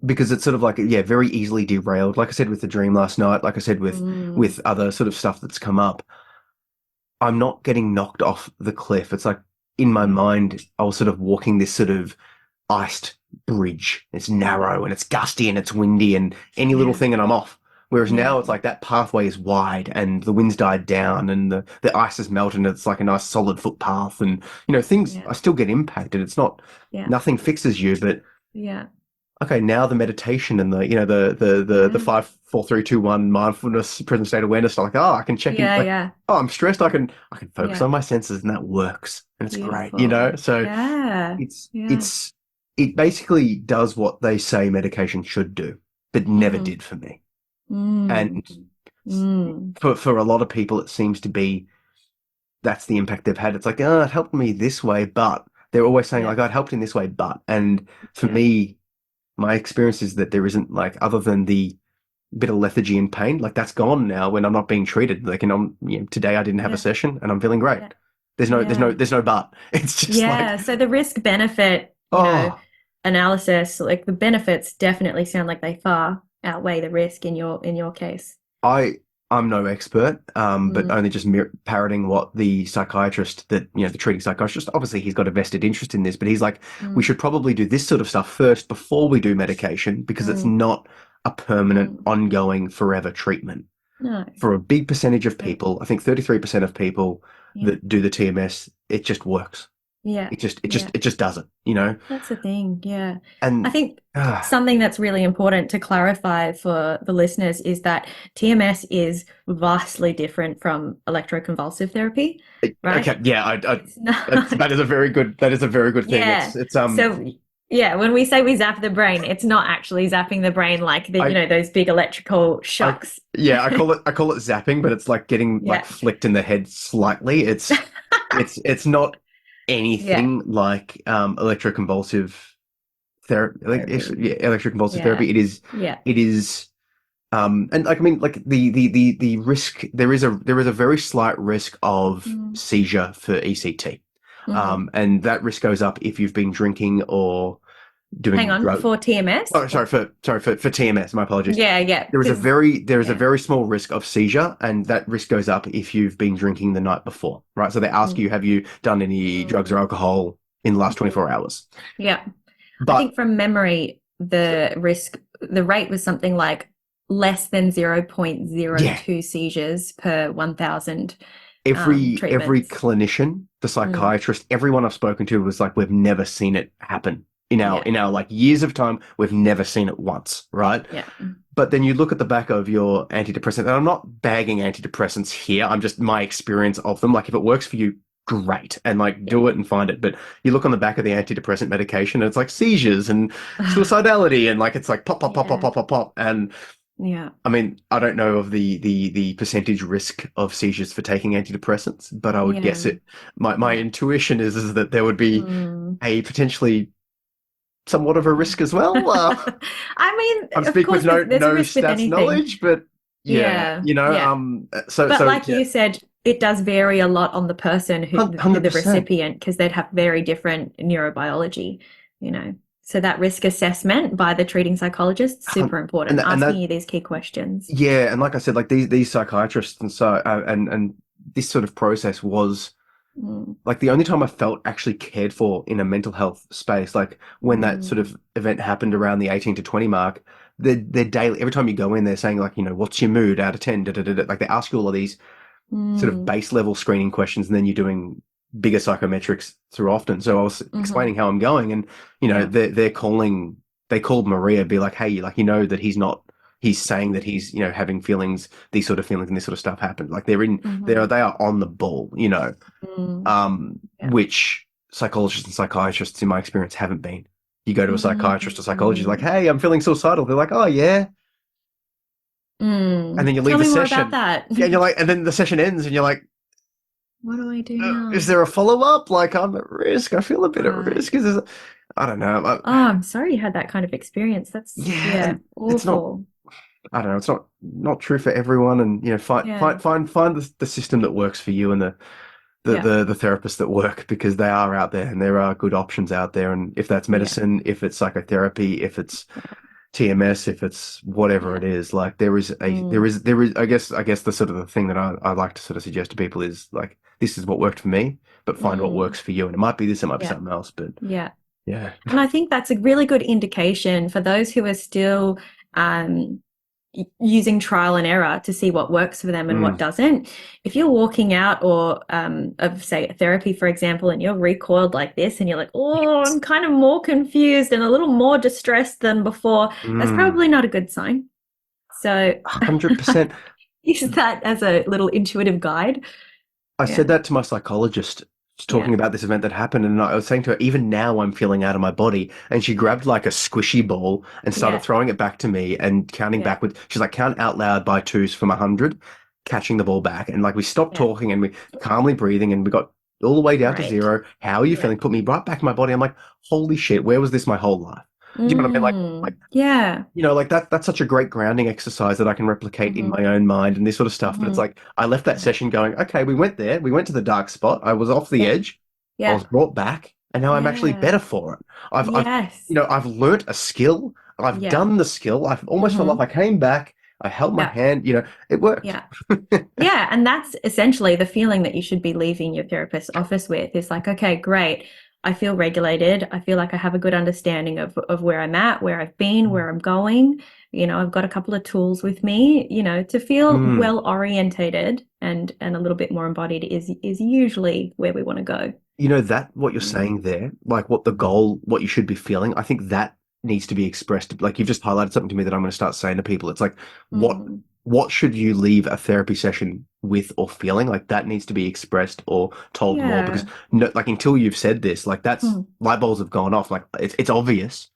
because it's sort of like yeah, very easily derailed. Like I said with the dream last night, like I said Mm. with other sort of stuff that's come up, I'm not getting knocked off the cliff. It's like in my Yeah. mind, I was sort of walking this sort of iced bridge. It's Yeah. narrow and it's gusty and it's windy and any little Yeah. thing and I'm off. Whereas Yeah. now it's like that pathway is wide and the wind's died down and the ice is melted and it's like a nice solid footpath and things Yeah. I still get impacted. It's not Yeah. nothing fixes you, but Yeah. okay, now the meditation and the Yeah. 5 4 3 2 1 mindfulness present state awareness, like, oh, I can check in Yeah. like, Yeah. oh, I'm stressed, I can focus Yeah. on my senses and that works and it's great, Beautiful. so Yeah. it's Yeah. it's it basically does what they say medication should do, but never Mm. did for me. Mm. And Mm. for a lot of people it seems to be that's the impact they've had. It's like, oh, it helped me this way, but they're always saying Yeah. like, oh, it helped in this way, but. And for Yeah. me, my experience is that there isn't like other than the bit of lethargy and pain, like that's gone now when I'm not being treated. Like, and today I didn't have a Yeah. session and I'm feeling great. Yeah. There's Yeah. there's no but. It's just like, Yeah. So the risk benefit, oh, analysis, like the benefits definitely sound like they far outweigh the risk in your case. I I'm no expert, but Mm. only just parroting what the psychiatrist that the treating psychiatrist. Obviously, he's got a vested interest in this, but he's like, we Mm. should probably do this sort of stuff first before we do medication because it's Mm. not a permanent, Mm. ongoing, forever treatment. No. For a big percentage of So, people, I think 33% of people yeah. that do the TMS, it just works. Yeah. Yeah. It just does it. That's the thing. Yeah. I And think ah, something that's really important to clarify for the listeners is that TMS is vastly different from electroconvulsive therapy, right? okay, yeah, It's not, that is a very good thing. yeah. It's So, yeah, when we say we zap the brain, it's not actually zapping the brain like I those big electrical I shocks. yeah, I call it zapping, but it's like getting like Yeah. flicked in the head slightly. It's not Yeah. anything like electroconvulsive therapy, like Therapy. yeah, electroconvulsive Yeah. therapy. Yeah. It is and like I mean like the risk there is a very slight risk of Mm. seizure for ECT. Hmm. And that risk goes up if you've been drinking or Hang doing on, drug. for TMS? Oh, for TMS. My apologies. Yeah, yeah, because There is a yeah. very small risk of seizure, and that risk goes up if you've been drinking the night before, right? So they ask you, have Mm. you done any drugs or Mm. alcohol in the last Mm. 24 hours? Yeah. I But think from memory, the rate was something like less than yeah, 0.02 seizures per 1,000 every treatments. clinician, the Mm. psychiatrist, everyone I've spoken to was like, we've never seen it happen Yeah, in our like years of time. We've never seen it once, right? yeah, But then you look at the back of your antidepressant, and I'm not bagging antidepressants here. I'm just my experience of them. Like if it works for you, great, and like yeah. do it and find it. But you look on the back of the antidepressant medication, and it's like seizures and suicidality, and like it's like pop, pop, pop, pop, Yeah, pop, pop, pop. And yeah, I mean, I don't know of the percentage risk of seizures for taking antidepressants, but I would guess yeah, it. My yeah. intuition is that there would be Mm. a potentially somewhat of a Yeah. risk as well. I mean, I'm of speaking with course, there's a no risk with stats anything. knowledge, but yeah, Yeah, yeah. But so like yeah, you said, it does vary a lot on the person who the 100%, recipient, because they'd have very different neurobiology, you know. So that risk assessment by the treating psychologist, super important, and asking that you these key questions. yeah, and like I said, like these psychiatrists and so and this sort of process was Mm, like the only time I felt actually cared for in a mental health space, like when that sort mm, of event happened around the 18 to 20 mark, they're daily, every time you go in, they're saying like, what's your mood out of 10? Da, da, da, da. Like they ask you all of these sort of mm, base level screening questions, and then you're doing bigger psychometrics through often. So I was mm-hmm. explaining how I'm going, and Yeah. they called Maria, be like, hey, like that he's not. He's saying that he's having feelings, these sort of feelings, and this sort of stuff happened. Like Mm-hmm. they are on the ball. Mm, yeah. Which psychologists and psychiatrists, in my experience, haven't been. You go to a psychiatrist or psychologist, like, Mm, hey, I'm feeling suicidal. They're like, oh yeah, and then you leave Tell the me more about session. that. Yeah, and you're like, and then the session ends, and you're like, What do I do is now? there a follow up? Like, I'm at risk. I feel a bit at Right. risk. I don't know. Oh, I'm sorry you had that kind of experience. That's, Yeah, yeah, and it's not. awful. I don't know. It's not true for everyone. And Yeah. find the system that works for you and Yeah. the therapists that work because they are out there and there are good options out there. And if that's Yeah. medicine, if it's psychotherapy, if it's TMS, if it's whatever Yeah. it is, like Mm, there is I guess the sort of the thing that I like to sort of suggest to people is like this is what worked for me, but find what mm, works for you, and it might be this, it might be yeah. something else, but Yeah. yeah, And I think that's a really good indication for those who are still um, using trial and error to see what works for them and what Mm. doesn't. If you're walking out or of say therapy, for example, and you're recoiled like this and you're like, oh, I'm kind of more confused and a little more distressed than before, that's Mm. probably not a good sign. So 100%. use that as a little intuitive guide. I Yeah. said that to my psychologist Yeah. talking about this event that happened, and I was saying to her, even now I'm feeling out of my body. And she Yeah. grabbed like a squishy ball and started Yeah. throwing it back to me and counting Yeah. backwards. She's like, count out loud by twos from 100, catching the ball back. And like we stopped Yeah. talking and we calmly breathing and we got all the way down to Great. zero. How are you Yeah. feeling? Put me right back in my body. I'm like, holy shit, where was this my whole life? Do you know what I mean? Like Yeah. like that's such a great grounding exercise that I can replicate in Mm-hmm. my own mind and this sort of stuff. But it's Mm-hmm. like I left that Yeah. session going, okay, we went there, we went to the dark spot, I was off the Yeah. edge, I Yeah. was brought back, and now I'm actually Yeah. better for it. Yes. I've learnt a skill, I've Yeah. done the skill, I've almost felt Mm-hmm. like I came back, I held my Yeah. hand, it worked. Yeah. Yeah. And that's essentially the feeling that you should be leaving your therapist's office with is like, okay, great. I feel regulated. I feel like I have a good understanding of where I'm at, where I've been, where I'm going. I've got a couple of tools with me, to feel Mm. well orientated and a little bit more embodied is usually where we want to go. That what you're saying there, like what the goal, what you should be feeling, I think that needs to be expressed. Like you've just highlighted something to me that I'm going to start saying to people. It's like, what Mm. what should you leave a therapy session with or feeling? Like that needs to be expressed or told more because Yeah. no, like until you've said this, like that's Mm. light bulbs have gone off. Like it's obvious,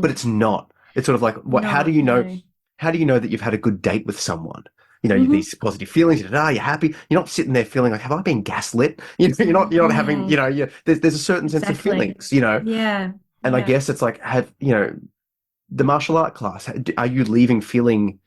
but Mm. it's not. It's sort of like what? How do Not, you know? no. How do you know that you've had a good date with someone? Mm-hmm. These positive feelings. You're happy. You're not sitting there feeling like, have I been gaslit? You're not having. Mm-hmm. There's a certain sense of Exactly. feelings. Yeah. And I Yeah. guess it's like, the martial art class. Are you leaving feeling?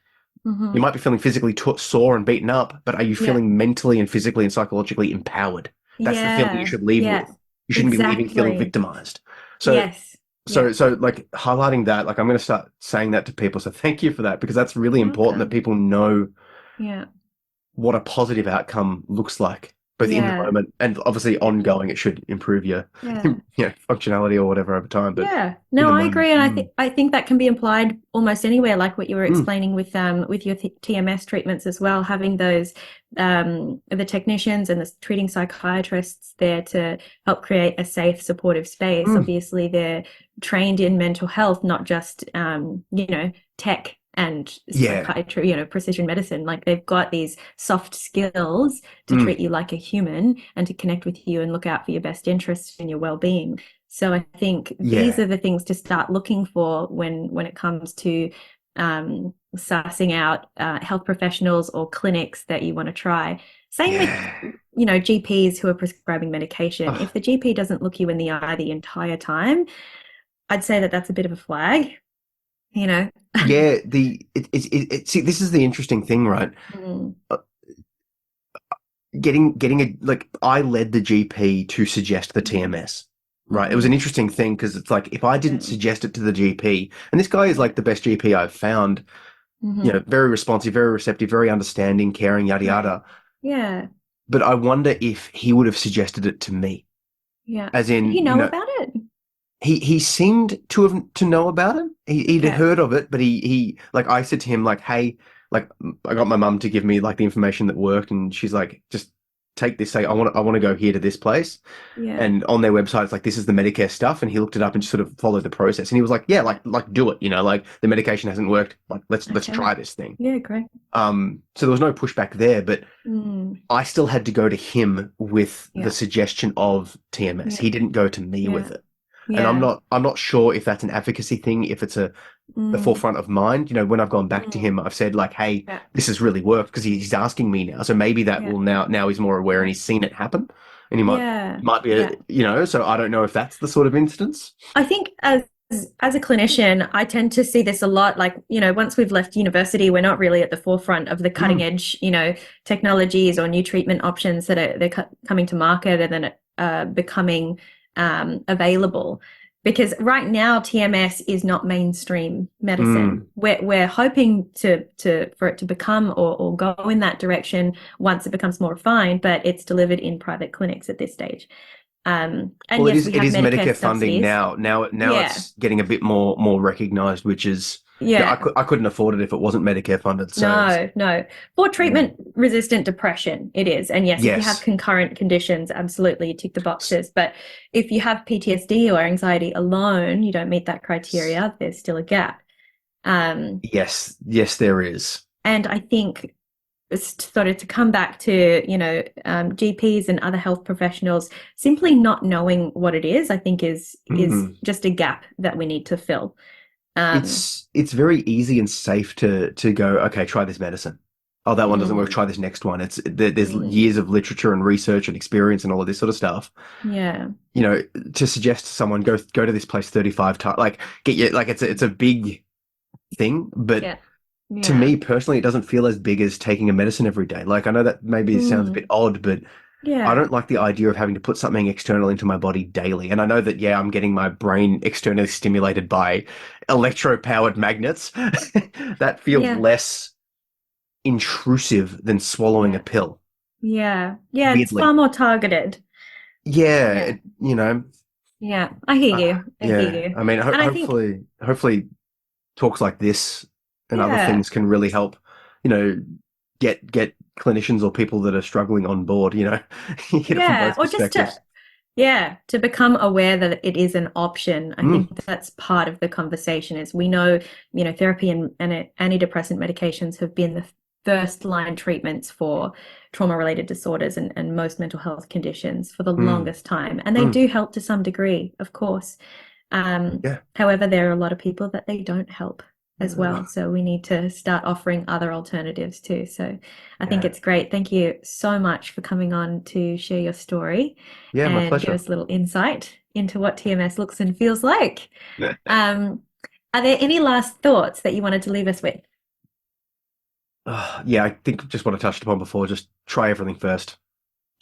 You Mm-hmm. might be feeling physically sore and beaten up, but are you Yeah. feeling mentally and physically and psychologically empowered? That's the feeling you Yeah. should leave Yeah. with. You shouldn't be leaving feeling Exactly. victimized. So Yes. Yeah. so like highlighting that, like I'm going to start saying that to people. So thank you for that because that's really You're important that welcome. people know Yeah. what a positive outcome looks like, both in the Yeah. moment and obviously Yeah. ongoing. It should improve your, Yeah. functionality or whatever over time. But Yeah. in No, the I moment, agree, and I think that can be applied almost anywhere, like what you were mm, explaining with your TMS treatments as well, having those the technicians and the treating psychiatrists there to help create a safe, supportive space. mm, Obviously, they're trained in mental health, not just tech and yeah, psychiatry, precision medicine. Like they've got these soft skills to mm, treat you like a human and to connect with you and look out for your best interests and your well-being. So I think these yeah, are the things to start looking for when it comes to sussing out health professionals or clinics that you want to try. Same with yeah. GPs who are prescribing medication. If Oh, the GP doesn't look you in the eye the entire time, I'd say that that's a bit of a flag. You know. yeah. See, this is the interesting thing, right? Mm, Uh, getting a like I led the GP to suggest the mm, TMS. Right. It was mm-hmm, an interesting thing because it's like if I didn't yeah, suggest it to the GP, and this guy is yeah, like the best GP I've found, mm-hmm, very responsive, very receptive, very understanding, caring, yada great, yada. yeah, But I wonder if he would have suggested it to me. yeah. As Did he in, know about it? he seemed to know about it. He'd Okay, heard of it, but he like I said to him like, hey, like I got my mum to give me like the information that worked, and she's like, just take this. Say I want to go here to this place, yeah, and on their website it's like this is the Medicare stuff, and he looked it up and just sort of followed the process, and he was like, yeah, yeah, like do it, like the medication hasn't worked, like let's okay, try this thing. yeah, great. So there was no pushback there, but Mm, I still had to go to him with the yeah, suggestion of TMS. yeah, He didn't go to me yeah, with it. And I'm yeah, not sure if that's an advocacy thing, if it's the mm, forefront of mind. When I've gone back to mm, him, I've said like, "Hey, yeah, this has really worked," because he's asking me now. So maybe that yeah, will now he's more aware and yeah, he's seen it happen, and he might yeah, might be yeah. so I don't know if that's the sort of instance. I think as a clinician, I tend to see this a lot. Like, once we've left university, we're not really at the forefront of the cutting Mm, edge, technologies or new treatment options that they're coming to market and then becoming available. Because right now, TMS is not mainstream medicine. mm, We're hoping for it to become or go in that direction once it becomes more refined, but it's delivered in private clinics at this stage. And well, it yes, is we it have is Medicare Medicare funding subsidies. now. Now Yeah, it's getting a bit more recognized, which is Yeah. I couldn't afford it if it wasn't Medicare funded. So No, no. For mm, treatment-resistant depression, it is. And yes, if you have yes. concurrent conditions, absolutely, you tick the boxes. But if you have PTSD or anxiety alone, you don't meet that criteria, there's still a gap. Um, Yes, yes, there is. and I think sort of to come back to, GPs and other health professionals, simply not knowing what it is, I think is Mm. just a gap that we need to fill. Um, It's very easy and safe to go, okay, try this medicine. Oh, that one doesn't work. mm, Try this next one. There's mm, years of literature and research and experience and all of this sort of stuff. yeah, You know, to suggest to someone go to this place 35 times, like get you like it's a big thing, but yeah, to yeah. me personally, it doesn't feel as big as taking a medicine every day. Like I know that maybe sounds a Mm, bit odd, but I yeah. don't like the idea of having to put something external into my body daily. And I know that, yeah, I'm getting my brain externally stimulated by electro-powered magnets. That feels Yeah, less intrusive than swallowing a yeah, pill, yeah, yeah. It's far weirdly. more targeted. Yeah, Yeah, yeah. I hear uh, you. I hear yeah. you. I mean, And I think, hopefully talks like this and other yeah, things can really help, you know, get clinicians or people that are struggling on board, you get it from yeah, both or just to, perspectives. yeah, to become aware that it is an option. I Mm, think that's part of the conversation is we know, therapy and antidepressant medications have been the first line treatments for trauma related disorders and most mental health conditions for the mm, longest time. And they mm. do help to some degree, of course. Yeah. However, there are a lot of people that they don't help as Uh, well. So we need to start offering other alternatives too. So I think yeah. it's great. Thank you so much for coming on to share your story Yeah, my and give pleasure. us a little insight into what TMS looks and feels like. Um, are there any last thoughts that you wanted to leave us with? Yeah, I think just what I touched upon before, just try everything first.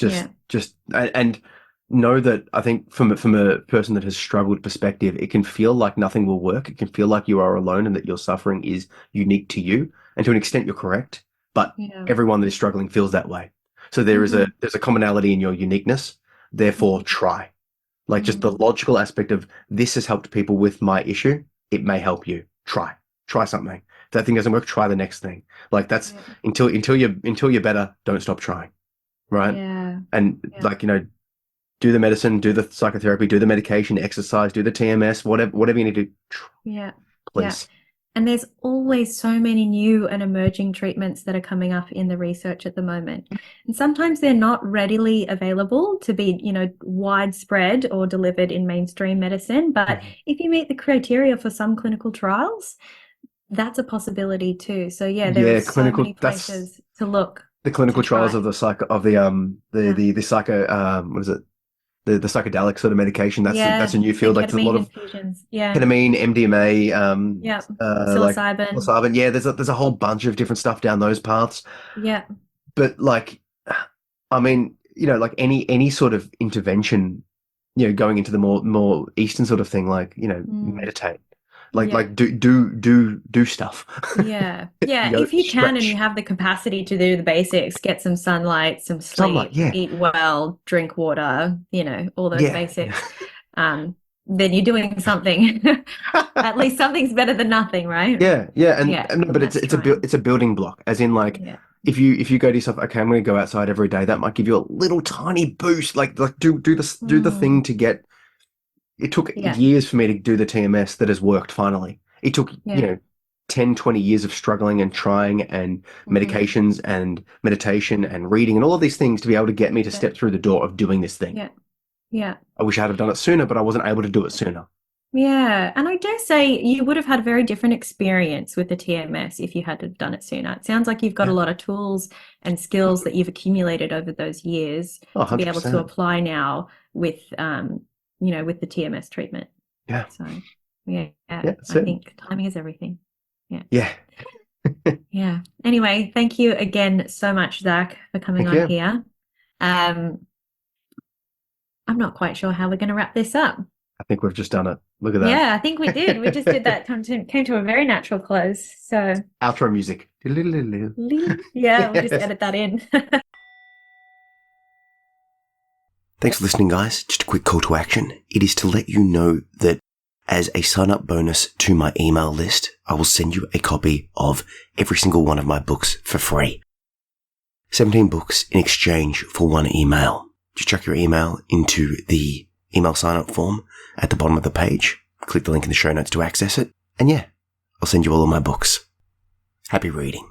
Yeah. And know that I think from a person that has struggled perspective, it can feel like nothing will work. It can feel like you are alone and that your suffering is unique to you. And to an extent, you're correct. But Yeah. everyone that is struggling feels that way. So Hmm. there's a commonality in your uniquense. Therefore, Hmm. try. Like just the Hmm. logical aspect of this has helped people with my issue. It may help you. Try something. If that thing doesn't work, try the next thing. Like that's Yeah. until you're better, don't stop trying. Right. Yeah. And Yeah. like, do the medicine, do the psychotherapy, do the medication, exercise, do the TMS, whatever you need to do, Yeah. Yeah. please. And there's always so many new and emerging treatments that are coming up in the research at the moment. And sometimes they're not readily available to be, widespread or delivered in mainstream medicine. But Mhm. if you meet the criteria for some clinical trials, that's a possibility too. So yeah, there are Yeah, so clinical. many That's places to look the to clinical trials of try. the psycho of Yeah. the psycho what is it? The psychedelic sort of medication. That's Yeah. a new field. And Like there's a lot ketamine of infusions. Yeah. ketamine, MDMA, Yeah. like Psilocybin. psilocybin. Yeah, there's a whole bunch of different stuff down those paths. Yeah. But like, I mean, like any sort of intervention, going into the more Eastern sort of thing, like, Mm. meditate, Yeah. do stuff. Yeah. Yeah. If you can and you Stretch, have the capacity to do the basics, get some sunlight, some sunlight. sleep, Yeah, eat well, drink water, all those yeah, basics, then you're doing something. At least something's better than nothing, right? yeah, yeah. Yeah. And no, but And that's trying. it's a building block, as in like. Yeah. If you go to yourself, okay, I'm going to go outside every day. That might give you a little tiny boost. Like do the Mm. thing to get. It took Yeah. years for me to do the TMS that has worked finally. It took, Yeah. 10, 20 years of struggling and trying and Hmm. medications and meditation and reading and all of these things to be able to get me to Yeah. step through the door of doing this thing. Yeah. Yeah. I wish I had have done it sooner, but I wasn't able to do it sooner. Yeah, and I dare say you would have had a very different experience with the TMS if you had have done it sooner. It sounds like you've got a Yeah. lot of tools and skills that you've accumulated over those years Oh, to be able to 100%. apply now with the TMS treatment. Yeah. So, yeah, Yeah, that's I it. think timing is everything. Yeah. Yeah. Yeah. Anyway, thank you again so much, Zach, for coming Thank on you. here. Um, I'm not quite sure how we're going to wrap this up. I think we've just done it. Look at Yeah, I think we did. We just did that. that, came to a very natural close. So, Outro music. yeah, we'll just Yes. edit that in. Thanks for listening, guys. Just a quick call to action. It is to let you know that as a sign-up bonus to my email list, I will send you a copy of every single one of my books for free. 17 books in exchange for one email. Just chuck your email into the email sign-up form at the bottom of the page. Click the link in the show notes to access it. And yeah, I'll send you all of my books. Happy reading.